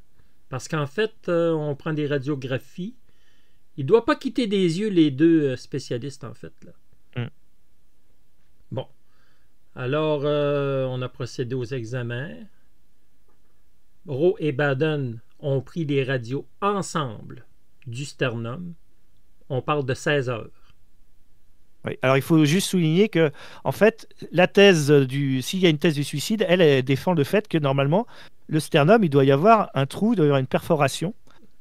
Parce qu'en fait, on prend des radiographies. Il ne doit pas quitter des yeux les deux spécialistes, en fait. Là. Bon. Alors, on a procédé aux examens. Rowe et Baden ont pris les radios ensemble du sternum. On parle de 16 heures. Oui. Alors, il faut juste souligner que, en fait, la thèse s'il y a une thèse du suicide, elle défend le fait que, normalement, le sternum, il doit y avoir un trou, il doit y avoir une perforation,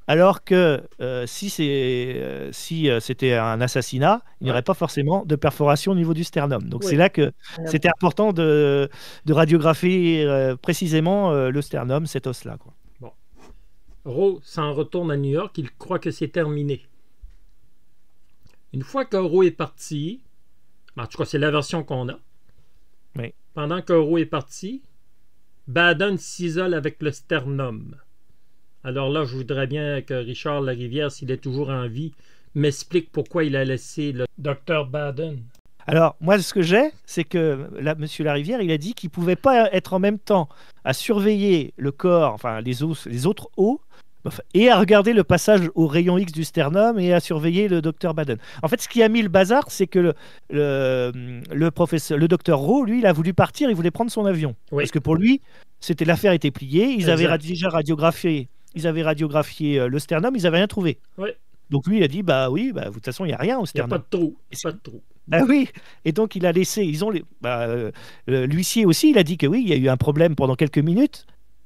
alors que si c'était un assassinat, il n'y aurait pas forcément de perforation au niveau du sternum. Donc, c'est là que c'était important de radiographier précisément le sternum, cet os-là. Bon. Rowe s'en retourne à New York, il croit que c'est terminé. Une fois que Rowe est parti, en tout cas, c'est la version qu'on a. Oui. Pendant que Rowe est parti, Baden s'isole avec le sternum. Alors là, je voudrais bien que Richard Larivière, s'il est toujours en vie, m'explique pourquoi il a laissé le docteur Baden. Alors, moi, ce que j'ai, c'est que là, M. Larivière, il a dit qu'il ne pouvait pas être en même temps à surveiller le corps, enfin les autres os, et à regarder le passage au rayon X du sternum et à surveiller le docteur Baden. En fait, ce qui a mis le bazar, c'est que le docteur Rowe, lui, il a voulu partir, il voulait prendre son avion. Oui. Parce que pour lui, l'affaire était pliée, ils avaient déjà radiographié le sternum, ils n'avaient rien trouvé. Oui. Donc lui, il a dit, de toute façon, il n'y a rien au sternum. Il n'y a pas de trou. Bah oui, et donc il a laissé, l'huissier aussi, il a dit que oui, il y a eu un problème pendant quelques minutes.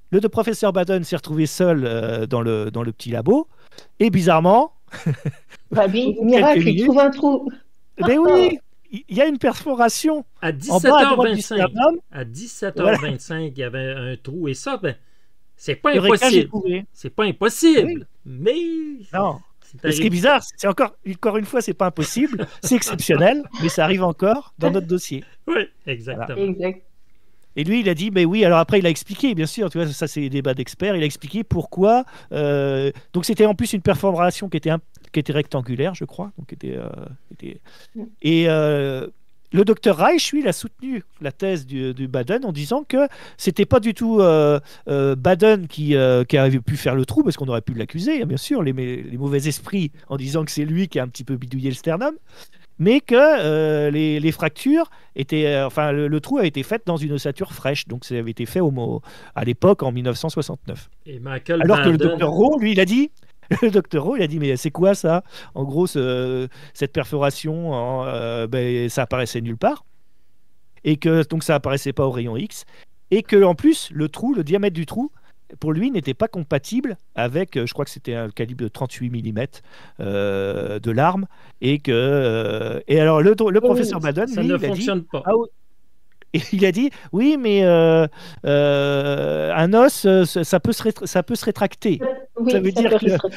Le professeur Baden s'est retrouvé seul dans le petit labo, et bizarrement... miracle, il trouve un trou. Mais oui, il y a une perforation. À 17h25, à 17h25, il y avait un trou, et ça, c'est pas impossible. C'est pas impossible, mais... Non. Ce qui est bizarre, c'est encore une fois, c'est pas impossible, c'est exceptionnel, mais ça arrive encore dans notre dossier. Oui, exactement. Voilà. Exact. Et lui, il a dit, mais oui, alors après, il a expliqué, bien sûr, tu vois, ça c'est des débats d'experts, il a expliqué pourquoi. Donc c'était en plus une perforation qui était rectangulaire, je crois. Donc, le docteur Reich, lui, il a soutenu la thèse du Baden en disant que c'était pas du tout Baden qui avait pu faire le trou, parce qu'on aurait pu l'accuser, bien sûr, les mauvais esprits, en disant que c'est lui qui a un petit peu bidouillé le sternum, mais que les fractures étaient, le trou a été fait dans une ossature fraîche, donc ça avait été fait à l'époque en 1969. Et Michael Alors Baden... que le docteur Rowe, lui, il a dit... Le docteur Rowe, il a dit, mais c'est quoi ça? En gros, cette perforation, ça apparaissait nulle part. Et que donc ça apparaissait pas au rayon X. Et que en plus, le diamètre du trou, pour lui, n'était pas compatible avec, je crois que c'était un calibre de 38 mm de l'arme. Et alors, le professeur Baden, ça lui, ne il a fonctionne dit, pas. Et il a dit, oui, mais un os, ça peut se rétracter. Ça Oui, veut ça dire peut que rester.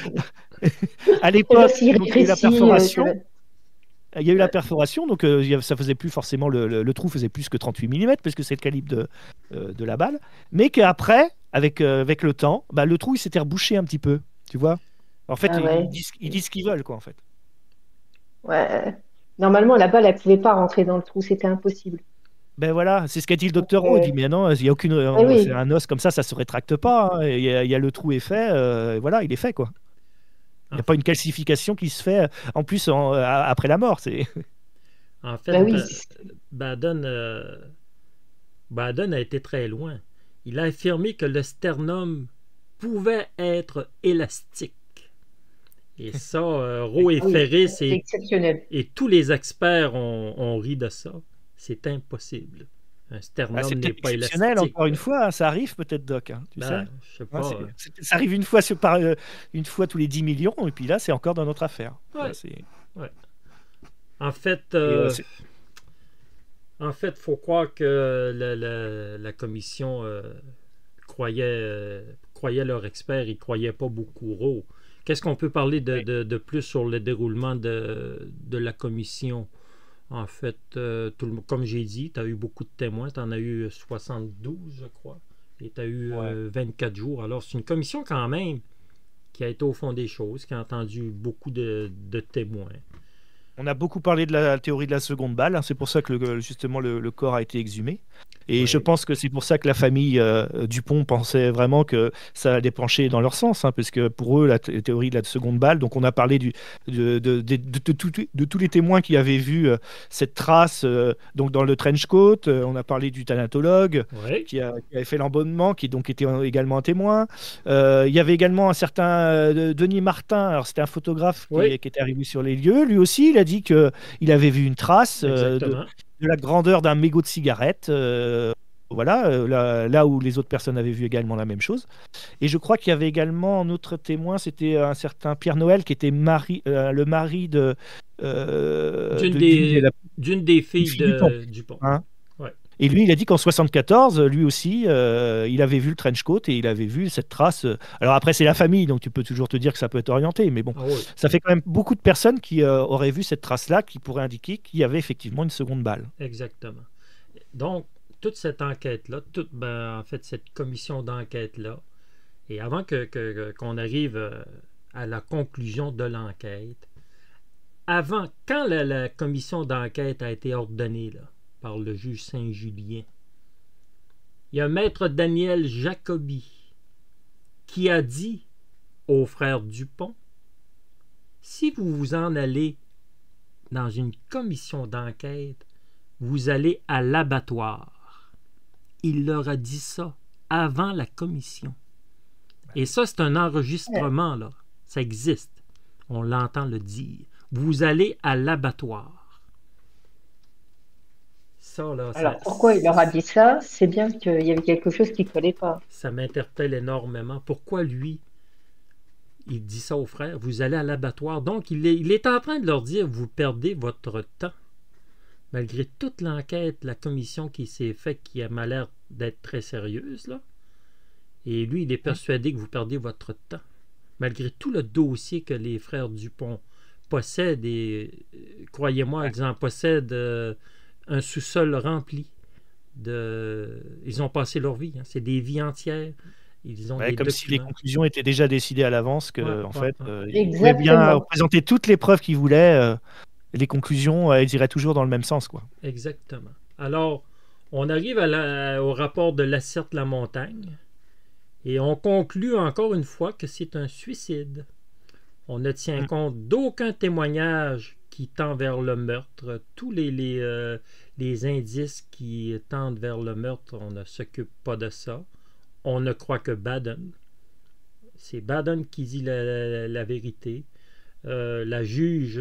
à Et là, l'époque, s'il donc, il y a eu la rétrécit, perforation. Il y a eu la ouais. perforation, donc ça faisait plus forcément, le trou faisait plus que 38 mm, parce que c'est le calibre de la balle. Mais qu'après, avec le temps, bah, le trou il s'était rebouché un petit peu, tu vois. En fait, Ah ouais. ils disent ce qu'ils veulent, quoi, en fait. Ouais. Normalement, la balle, elle pouvait pas rentrer dans le trou, c'était impossible. Ben voilà, c'est ce qu'a dit le Donc, docteur O. Il dit, mais non, il y a aucune, eh c'est oui. un os comme ça se rétracte pas, hein. Il y a le trou est fait, et voilà, il est fait, quoi. Il n'y En, a pas une calcification qui se fait en plus après la mort. en fait, Bah oui. Baden, Baden a été très loin. Il a affirmé que le sternum pouvait être élastique. Et ça, Rowe et Ah oui, Ferris c'est exceptionnel. et tous les experts ont ri de ça. C'est impossible. Un Bah, c'est sternum n'est peut-être pas exceptionnel, élastique. encore une fois, hein, ça arrive peut-être, Doc, hein, tu sais. Ben, je sais Ouais, pas. ça arrive une fois tous les 10 millions, et puis là, c'est encore dans notre affaire. Ouais, Là, c'est- ouais. En fait, et, faut croire que la commission croyait leurs experts, ils croyaient pas beaucoup Rowe. Qu'est-ce qu'on peut parler ouais. de plus sur le déroulement de la commission? En fait, comme j'ai dit, tu as eu beaucoup de témoins. Tu en as eu 72, je crois. Et tu as eu Ouais. 24 jours. Alors, c'est une commission quand même qui a été au fond des choses, qui a entendu beaucoup de témoins. On a beaucoup parlé de la théorie de la seconde balle, hein, c'est pour ça que justement le corps a été exhumé. Et je Oui, pense que c'est pour ça que la famille Dupont pensait vraiment que ça allait pencher dans leur sens, hein, parce que pour eux, la théorie de la seconde balle, donc on a parlé de tous les témoins qui avaient vu cette trace donc dans le trench coat, on a parlé du thanatologue oui, qui avait fait l'embonnement, qui donc était également un témoin. Il y avait également un certain Denis Martin, alors c'était un photographe oui, qui était arrivé sur les lieux. Lui aussi, il a dit qu'il avait vu une trace exactement. de la grandeur d'un mégot de cigarette. Voilà, là où les autres personnes avaient vu également la même chose. Et je crois qu'il y avait également un autre témoin, c'était un certain Pierre Noël, qui était le mari D'une d'une d'une des une filles fille du temps. de Dupont. Hein. Ouais, Et lui, il a dit qu'en 74, lui aussi, il avait vu le trench coat et il avait vu cette trace. Alors après, c'est la famille, donc tu peux toujours te dire que ça peut être orienté, mais bon, ah oui, ça fait quand même beaucoup de personnes qui auraient vu cette trace-là, qui pourraient indiquer qu'il y avait effectivement une seconde balle. exactement. Donc, toute cette enquête-là, en fait, cette commission d'enquête-là, et avant qu'on arrive à la conclusion de l'enquête, quand la commission d'enquête a été ordonnée là, par le juge Saint-Julien, il y a maître Daniel Jacobi qui a dit aux frères Dupont, si vous vous en allez dans une commission d'enquête, vous allez à l'abattoir. Il leur a dit ça avant la commission. Et ça, c'est un enregistrement, là. Ça existe. On l'entend le dire. Vous allez à l'abattoir. Ça, là, Alors, pourquoi il leur a dit ça? C'est bien qu'il y avait quelque chose qui ne collait pas. ça m'interpelle énormément. Pourquoi lui, il dit ça aux frères? Vous allez à l'abattoir. Donc, il est en train de leur dire, vous perdez votre temps. Malgré toute l'enquête, la commission qui s'est faite, qui a l'air d'être très sérieuse, là. Et lui, il est persuadé que vous perdez votre temps. Malgré tout le dossier que les frères Dupont possèdent, et croyez-moi, ils en possèdent un sous-sol rempli. Ils ont passé leur vie. Hein. C'est des vies entières. Ils ont Ouais, des comme si les documents. conclusions étaient déjà décidées à l'avance, Ouais, que en fait, ouais. ils pouvaient bien Exactement. présenter toutes les preuves qu'ils voulaient. Les conclusions, elles iraient toujours dans le même sens, quoi. Exactement. Alors, on arrive au rapport de Lacerte-la-Montagne et on conclut encore une fois que c'est un suicide. On ne tient Mm. compte d'aucun témoignage qui tend vers le meurtre. Tous les indices qui tendent vers le meurtre, on ne s'occupe pas de ça. On ne croit que Baden. C'est Baden qui dit la vérité. La juge,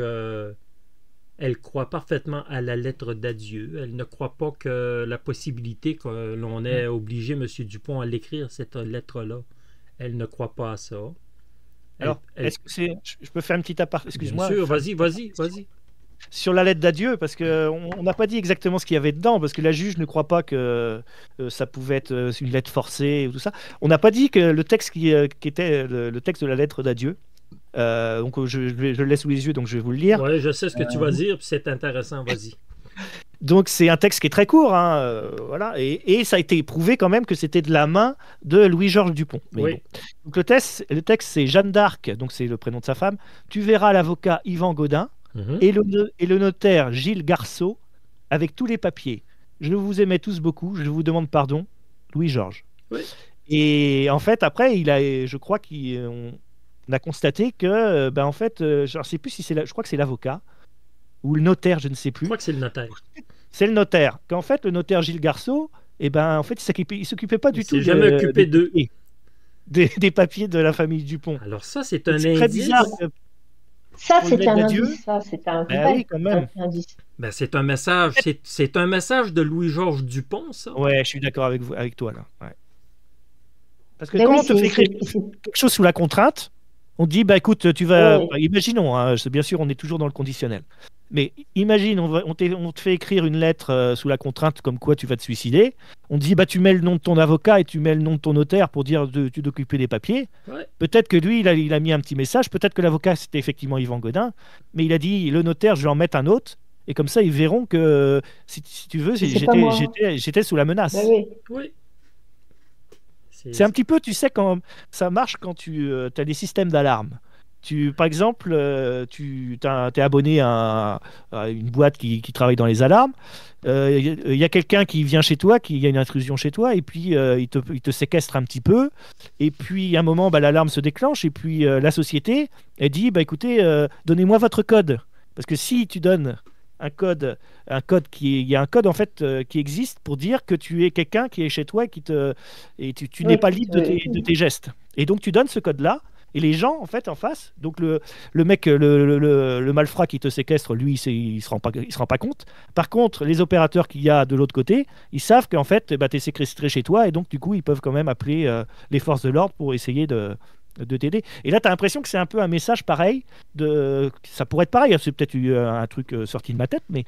elle croit parfaitement à la lettre d'adieu. Elle ne croit pas que la possibilité que l'on ait obligé M. Dupont à l'écrire, cette lettre-là. Elle ne croit pas à ça. Alors, est-ce que c'est. Je peux faire une petite aparté, Bien excuse-moi. sûr, Faire une vas-y, petite vas-y, aparté. vas-y. sur la lettre d'adieu, parce qu'on n'a pas dit exactement ce qu'il y avait dedans, parce que la juge ne croit pas que ça pouvait être une lettre forcée ou tout ça. On n'a pas dit que le texte qui était le texte de la lettre d'adieu. Donc je le laisse sous les yeux, donc je vais vous le lire. Oui, je sais ce que tu vas dire, puis c'est intéressant, vas-y. Donc c'est un texte qui est très court, hein, voilà, et ça a été prouvé quand même que c'était de la main de Louis-Georges Dupont. Mais Oui. bon. Donc le texte c'est Jeanne d'Arc, donc c'est le prénom de sa femme. Tu verras l'avocat Yvan Gaudin Mhm. et le notaire Gilles Garceau avec tous les papiers. Je vous aimais tous beaucoup, je vous demande pardon, Louis-Georges. Oui. Et en fait, après, je crois qu'on a constaté que, en fait, je ne sais plus si je crois que c'est l'avocat ou le notaire, je ne sais Je plus. crois que c'est le notaire. C'est le notaire. Qu'en fait, le notaire Gilles Garceau, en fait, il s'occupait pas du Il tout s'est jamais occupé d'eux. des papiers de la famille Dupont. Alors ça, c'est Donc, un c'est très indice. bizarre. Ça, Pour une c'est lettre un d'adieu. indice, ça, c'est un Ben vrai oui, quand même. indice. Ben, c'est un message. C'est un message de Louis-Georges Dupont, ça. Ouais, je suis d'accord avec toi là. Ouais. Parce que Ben quand oui, on te fait écrire quelque chose sous la contrainte, on te dit bah écoute, tu vas. Ouais. Imaginons, hein, bien sûr, on est toujours dans le conditionnel. Mais imagine, on te fait écrire une lettre sous la contrainte comme quoi tu vas te suicider. On te dit bah tu mets le nom de ton avocat et tu mets le nom de ton notaire pour dire tu d'occuper des papiers. Ouais. Peut-être que lui, il a mis un petit message. Peut-être que l'avocat c'était effectivement Yvan Gaudin, mais il a dit le notaire, je vais en mettre un autre. Et comme ça, ils verront que si tu veux, C'est pas moi. j'étais sous la menace. Ben oui. Oui. C'est un petit peu, tu sais, quand ça marche quand tu as des systèmes d'alarme. Par exemple, tu es abonné à une boîte qui travaille dans les alarmes. Il y a quelqu'un qui vient chez toi, il y a une intrusion chez toi, et puis il te séquestre un petit peu. Et puis, à un moment, l'alarme se déclenche, et puis la société, elle dit, écoutez, donnez-moi votre code. Parce que si tu donnes il y a un code en fait qui existe pour dire que tu es quelqu'un qui est chez toi et tu n'es pas libre de tes gestes. Et donc tu donnes ce code-là et les gens en fait en face, donc le mec, le malfrat qui te séquestre, lui, il se rend pas compte. Par contre, les opérateurs qu'il y a de l'autre côté, ils savent qu'en fait, tu es séquestré chez toi et donc du coup, ils peuvent quand même appeler les forces de l'ordre pour essayer de t'aider. Et là, tu as l'impression que c'est un peu un message pareil. Ça pourrait être pareil, c'est peut-être un truc sorti de ma tête, mais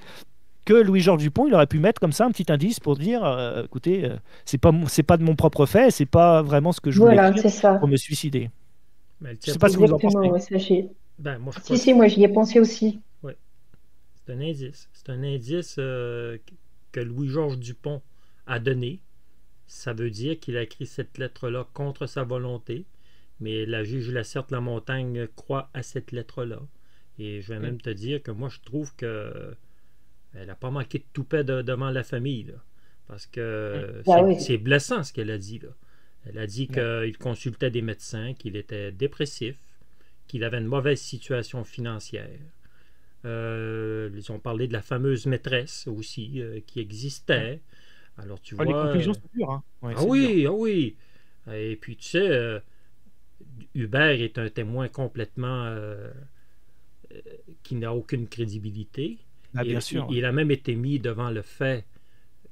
que Louis-Georges Dupont, il aurait pu mettre comme ça un petit indice pour dire écoutez, c'est pas de mon propre fait, c'est pas vraiment ce que je voulais Voilà, faire c'est ça. pour me suicider. Mais elle Je tient sais pas ce que vous en Exactement, pensez. ouais, ça, Ben, moi, je Si, crois si, moi j'y ai pensé aussi. c'est un indice. C'est un indice que Louis-Georges Dupont a donné. Ça veut dire qu'il a écrit cette lettre-là contre sa volonté. Mais la juge Lacerte Lamontagne croit à cette lettre-là. Et je vais même te dire que moi, je trouve que elle n'a pas manqué de toupet devant la famille. Là. Parce que oui. c'est blessant ce qu'elle a dit. Là. Elle a dit qu'il consultait des médecins, qu'il était dépressif, qu'il avait une mauvaise situation financière. Ils ont parlé de la fameuse maîtresse aussi qui existait. Alors tu vois. Les conclusions sont dures. Hein. Ouais, ah oui, ah oui. Et puis tu sais, Hubert est un témoin complètement qui n'a aucune crédibilité. Bien sûr. Il a même été mis devant le fait.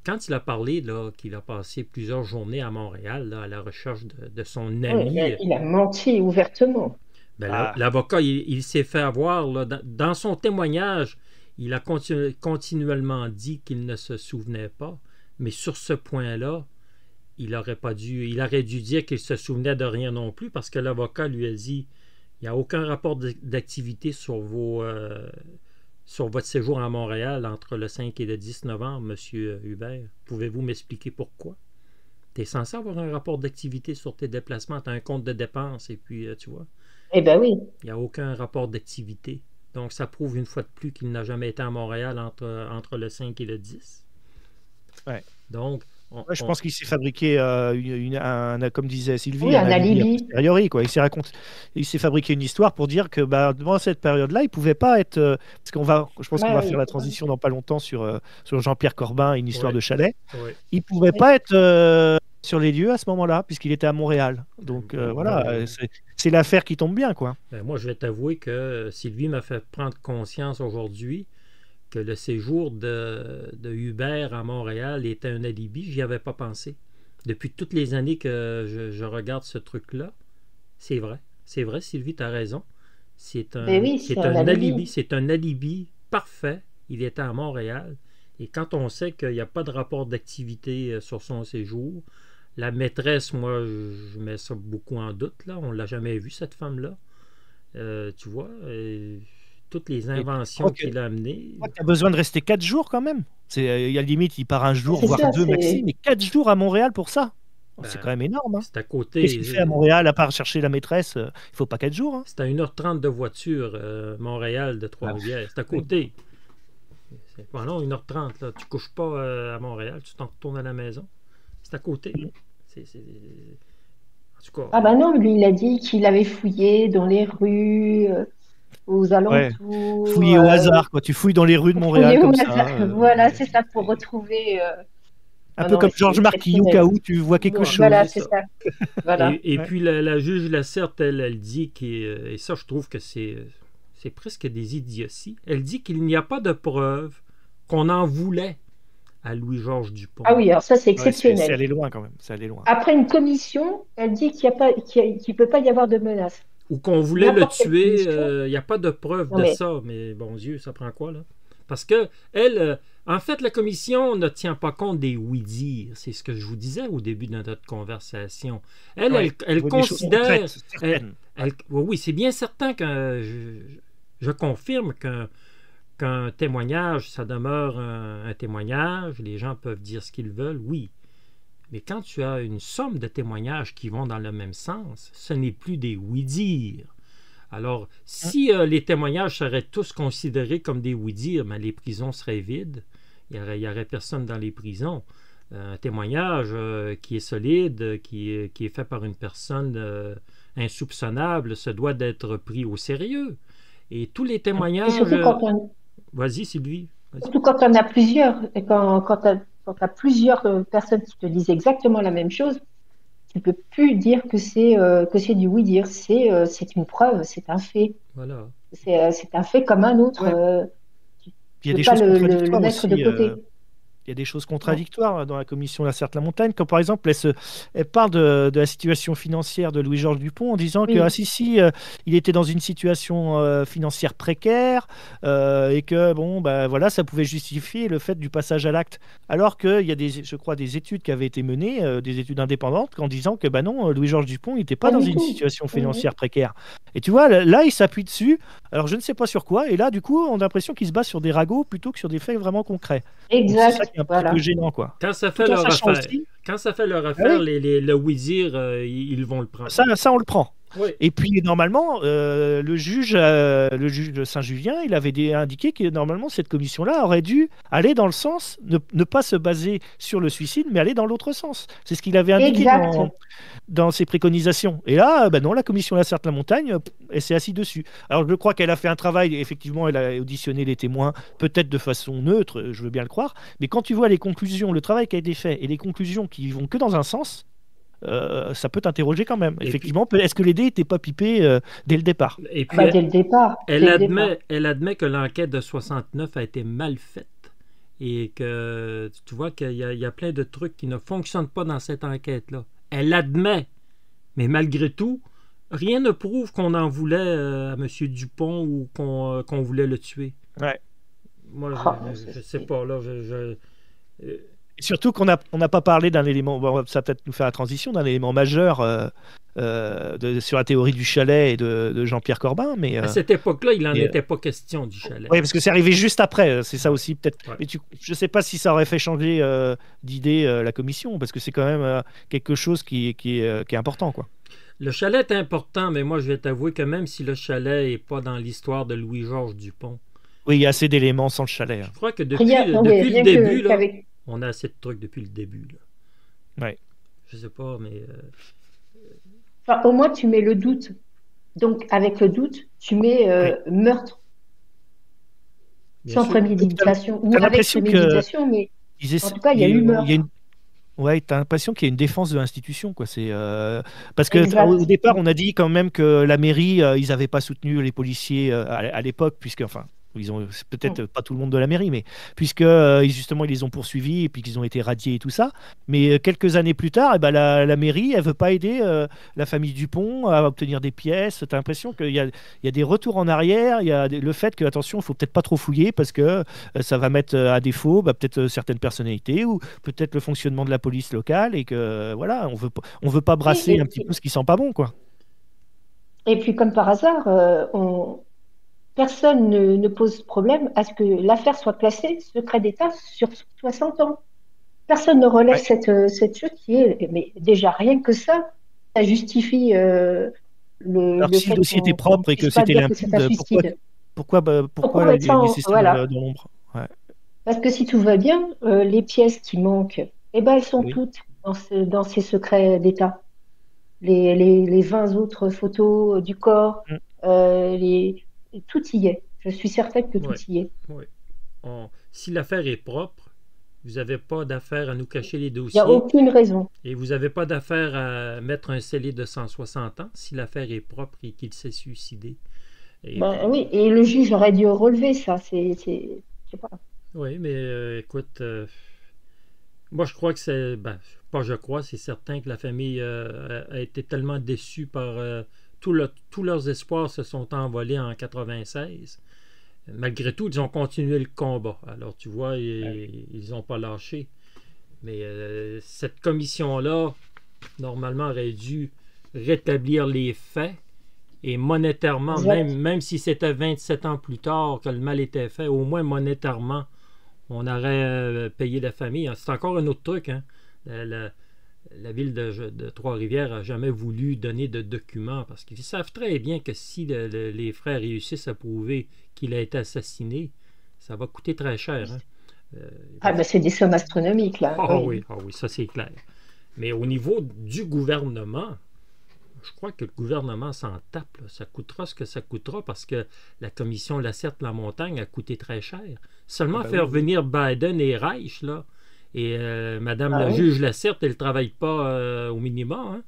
Quand il a parlé qu'il a passé plusieurs journées à Montréal là, à la recherche de son ami. Il a menti ouvertement. L'avocat, il s'est fait avoir. Là, dans son témoignage, il a continuellement dit qu'il ne se souvenait pas. Mais sur ce point-là, il aurait dû dire qu'il se souvenait de rien non plus parce que l'avocat lui a dit il n'y a aucun rapport d'activité sur votre séjour à Montréal entre le 5 et le 10 novembre, monsieur Hubert. Pouvez-vous m'expliquer pourquoi? Tu es censé avoir un rapport d'activité sur tes déplacements, tu as un compte de dépenses et puis tu vois. Eh bien oui. Il n'y a aucun rapport d'activité. Donc ça prouve une fois de plus qu'il n'a jamais été à Montréal entre le 5 et le 10. Ouais. Donc, je pense qu'il s'est fabriqué, comme disait Sylvie, un alibi. Quoi. Il s'est fabriqué une histoire pour dire que dans cette période-là, il ne pouvait pas être. Je pense qu'on va faire la transition dans pas longtemps sur Jean-Pierre Corbin, une histoire de chalet. Ouais. Il ne pouvait pas être sur les lieux à ce moment-là, puisqu'il était à Montréal. Donc c'est l'affaire qui tombe bien. Quoi. Moi, je vais t'avouer que Sylvie m'a fait prendre conscience aujourd'hui que le séjour de Hubert à Montréal était un alibi. J'y avais pas pensé. Depuis toutes les années que je regarde ce truc-là, c'est vrai. C'est vrai, Sylvie, tu as raison. C'est un alibi. C'est un alibi parfait. Il était à Montréal. Et quand on sait qu'il n'y a pas de rapport d'activité sur son séjour, la maîtresse, moi, je mets ça beaucoup en doute. Là. On ne l'a jamais vue, cette femme-là. Tu vois, toutes les inventions qu'il a amenées. Tu as besoin de rester 4 jours quand même. Il y a limite, il part un jour, C'est voire ça, 2 maxi, mais 4 jours à Montréal pour ça. C'est quand même énorme. Hein. C'est à côté. Qu'est-ce qu'il fait à Montréal à part chercher la maîtresse? Il faut pas 4 jours. Hein. C'est à 1h30 de voiture, Montréal de Trois-Rivières. C'est à côté. C'est pas long, 1h30. Là. Tu couches pas à Montréal, tu t'en retournes à la maison. C'est à côté. En tout cas. Ah bah non, lui, il a dit qu'il avait fouillé dans les rues, aux alentours. Fouiller au hasard, quoi. Tu fouilles dans les rues de Montréal comme ça. Voilà, c'est ça, pour retrouver... Un peu comme Georges Marquis, au cas où tu vois quelque chose. Voilà, c'est ça. Voilà. Et puis la juge Lacerte, elle dit, et ça je trouve que c'est presque des idioties, elle dit qu'il n'y a pas de preuve qu'on en voulait à Louis-Georges Dupont. Ah oui, alors ça c'est exceptionnel. C'est allé loin quand même. C'est allé loin. Après une commission, elle dit qu'il ne peut pas y avoir de menace. Ou qu'on voulait le tuer, il n'y a pas de preuve de ça, mais bon Dieu, ça prend quoi là? Parce que elle, en fait, la commission ne tient pas compte des oui-dire. C'est ce que je vous disais au début de notre conversation. Elle considère... Oui, c'est bien certain que je confirme qu'un témoignage, ça demeure un témoignage. Les gens peuvent dire ce qu'ils veulent, oui. Mais quand tu as une somme de témoignages qui vont dans le même sens, ce n'est plus des oui-dire. Alors, si les témoignages seraient tous considérés comme des oui-dire, ben, les prisons seraient vides. Il n'y aurait personne dans les prisons. Un témoignage qui est solide, qui est fait par une personne insoupçonnable, se doit d'être pris au sérieux. Et tous les témoignages... Vas-y, Sylvie. Vas-y. Surtout quand on a plusieurs, et quand tu as plusieurs personnes qui te disent exactement la même chose, tu ne peux plus dire que c'est du oui-dire. C'est une preuve, c'est un fait. Voilà. C'est un fait comme un autre. Ouais. Tu ne peux pas le mettre de côté. Il y a des choses contradictoires dans la commission Lacerte-Lamontagne, comme par exemple, elle parle de la situation financière de Louis-Georges Dupont en disant que il était dans une situation financière précaire et que voilà, ça pouvait justifier le fait du passage à l'acte. Alors qu'il y a je crois, des études qui avaient été menées, des études indépendantes, en disant que non, Louis-Georges Dupont n'était pas dans une situation financière précaire. Et tu vois, là, il s'appuie dessus. Alors, je ne sais pas sur quoi. Et là, du coup, on a l'impression qu'il se base sur des ragots plutôt que sur des faits vraiment concrets. Exact. C'est ça qui est un petit peu gênant, quoi. Quand ça fait leur affaire, le oui-dire, ils vont le prendre. Ça, on le prend. Oui. Et puis, normalement, le juge de Saint-Julien, il avait indiqué que, normalement, cette commission-là aurait dû aller dans le sens, ne pas se baser sur le suicide, mais aller dans l'autre sens. C'est ce qu'il avait indiqué dans ses préconisations. Et là, non, la commission Lacerte-Lamontagne, elle s'est assise dessus. Alors, je crois qu'elle a fait un travail, effectivement, elle a auditionné les témoins, peut-être de façon neutre, je veux bien le croire, mais quand tu vois les conclusions, le travail qui a été fait, et les conclusions qui vont que dans un sens, ça peut t'interroger quand même. Effectivement, est-ce que les dés n'étaient pas pipés dès le départ? Et puis, dès le départ. Elle admet que l'enquête de 69 a été mal faite et que tu vois qu'il y a plein de trucs qui ne fonctionnent pas dans cette enquête-là. Elle admet, mais malgré tout, rien ne prouve qu'on en voulait à M. Dupont ou qu'on voulait le tuer. Ouais. Moi, je sais pas, là, Et surtout qu'on n'a pas parlé d'un élément, ça va peut-être nous faire la transition, d'un élément majeur sur la théorie du chalet et de Jean-Pierre Corbin. Mais, à cette époque-là, il n'en était pas question du chalet. Oui, parce que c'est arrivé juste après, c'est ça aussi peut-être. Ouais. Mais je ne sais pas si ça aurait fait changer d'idée la commission, parce que c'est quand même quelque chose qui est important, quoi. Le chalet est important, mais moi je vais t'avouer que même si le chalet n'est pas dans l'histoire de Louis-Georges Dupont... Oui, il y a assez d'éléments sans le chalet. Je crois que depuis le début... là, on a assez de trucs depuis le début. Là. Ouais. Je sais pas, mais... Enfin, au moins, tu mets le doute. Donc, avec le doute, tu mets meurtre. Sans préméditation. Ou avec préméditation, mais en tout cas, il y a eu meurtre. Ouais, tu as l'impression qu'il y a une défense de l'institution, quoi. Parce que au départ, on a dit quand même que la mairie, ils n'avaient pas soutenu les policiers à l'époque, puisque, enfin, C'est peut-être pas tout le monde de la mairie, mais puisque justement ils les ont poursuivis et puis qu'ils ont été radiés et tout ça. Mais quelques années plus tard, eh ben, la mairie, elle veut pas aider la famille Dupont à obtenir des pièces. T'as l'impression il y a des retours en arrière. Il y a le fait que, attention, il faut peut-être pas trop fouiller parce que ça va mettre à défaut peut-être certaines personnalités ou peut-être le fonctionnement de la police locale et que voilà, on veut pas brasser un petit peu ce qui sent pas bon, quoi. Et puis, comme par hasard, personne ne pose problème à ce que l'affaire soit classée secret d'État sur 60 ans. Personne ne relève Ouais. cette chose qui est, mais déjà rien que ça justifie Alors le que si le fait dossier était qu'on ne propre et que puisse pas c'était dire que c'est un limpide, suicide. pourquoi Pourquoi mettre ça laisser ça voilà. dans l'ombre? Ouais. Parce que si tout va bien, les pièces qui manquent, eh ben, elles sont Oui. toutes dans ces secrets d'État. Les 20 autres photos du corps, Mm. tout y est. Je suis certaine que tout Oui, y est. oui. Si l'affaire est propre, vous n'avez pas d'affaire à nous cacher les Il n'y a dossiers aucune raison. et vous n'avez pas d'affaire à mettre un scellé de 160 ans si l'affaire est propre et qu'il s'est suicidé. Et Ben puis, oui, et le juge aurait dû relever ça. Je sais pas. oui, mais écoute, moi je crois que c'est, ben, pas je crois, c'est certain que la famille a été tellement déçue par tous leurs espoirs se sont envolés en 96. Malgré tout, ils ont continué le combat. Alors, tu vois, ils n'ont pas lâché. Mais cette commission-là, normalement, aurait dû rétablir les faits. Et monétairement, Exact. même si c'était 27 ans plus tard que le mal était fait, au moins monétairement, on aurait payé la famille. C'est encore un autre truc. Hein. La ville de Trois-Rivières n'a jamais voulu donner de documents parce qu'ils savent très bien que si les frères réussissent à prouver qu'il a été assassiné, ça va coûter très cher. Hein. Ah ben c'est des sommes astronomiques là. Oui. Ah oui, ça c'est clair. Mais au niveau du gouvernement, je crois que le gouvernement s'en tape. Là. Ça coûtera ce que ça coûtera parce que la commission Lacerte-Lamontagne a coûté très cher. Seulement faire Oui. venir Biden et Reich, là, et Madame Ah la oui. juge Lacerte, elle ne travaille pas au minimum. Hein.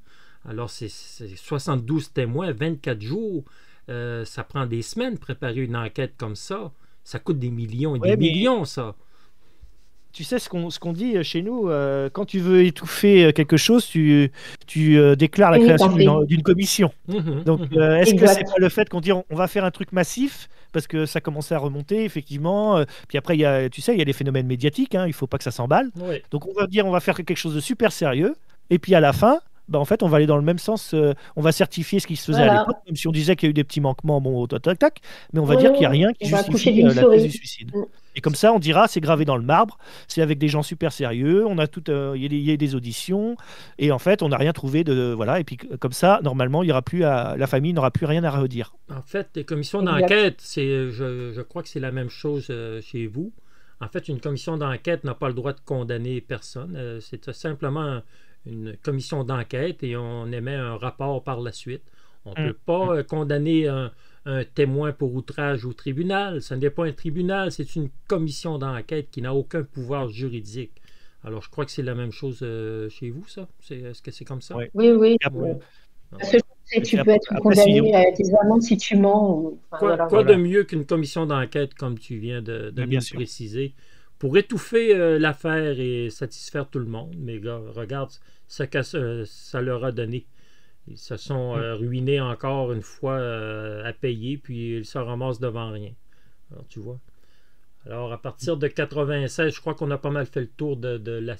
Alors, c'est 72 témoins, 24 jours. Ça prend des semaines de préparer une enquête comme ça. Ça coûte des millions et des Ouais, mais millions, ça. tu sais ce qu'on dit chez nous, quand tu veux étouffer quelque chose, tu déclares la Fini création par fait. d'une commission. Mhm, Donc, mhm. est-ce que c'est Exact. pas le fait qu'on dit on va faire un truc massif parce que ça commençait à remonter effectivement. Puis après, tu sais, il y a les phénomènes médiatiques. Hein, il faut pas que ça s'emballe. Oui. Donc, on va dire on va faire quelque chose de super sérieux. Et puis à la fin, bah, en fait, on va aller dans le même sens. On va certifier ce qui se faisait à l'époque, Voilà. même si on disait qu'il y a eu des petits manquements. Bon, tac, tac, tac. Mais on va Oui, dire qu'il n'y a oui. rien qui On va accoucher justifie d'une la thèse du souris. suicide. Mm. Et comme ça, on dira, c'est gravé dans le marbre, c'est avec des gens super sérieux, on a tout, il y a des auditions, et en fait, on n'a rien trouvé de, voilà, et puis comme ça, normalement, il y aura plus la famille n'aura plus rien à redire. En fait, les commissions Exact. d'enquête, je crois que c'est la même chose chez vous. En fait, une commission d'enquête n'a pas le droit de condamner personne. C'est simplement une commission d'enquête et on émet un rapport par la suite. On ne peut pas condamner un témoin pour outrage au tribunal. Ce n'est pas un tribunal, c'est une commission d'enquête qui n'a aucun pouvoir juridique. Alors, je crois que c'est la même chose chez vous, ça? Est-ce que c'est comme ça? Ouais. Oui, oui. Et après, Oui. La seule chose, c'est et que puis tu peux être après, condamné à des amendes si tu mens. Enfin, voilà. Quoi de voilà. mieux qu'une commission d'enquête, comme tu viens de Mais nous bien le sûr. préciser, pour étouffer l'affaire et satisfaire tout le monde. Mais gars, regarde ce que ça leur a donné. Ils se sont ruinés encore une fois à payer, puis ils se ramassent devant rien. Alors, tu vois. Alors, à partir de 96, je crois qu'on a pas mal fait le tour de la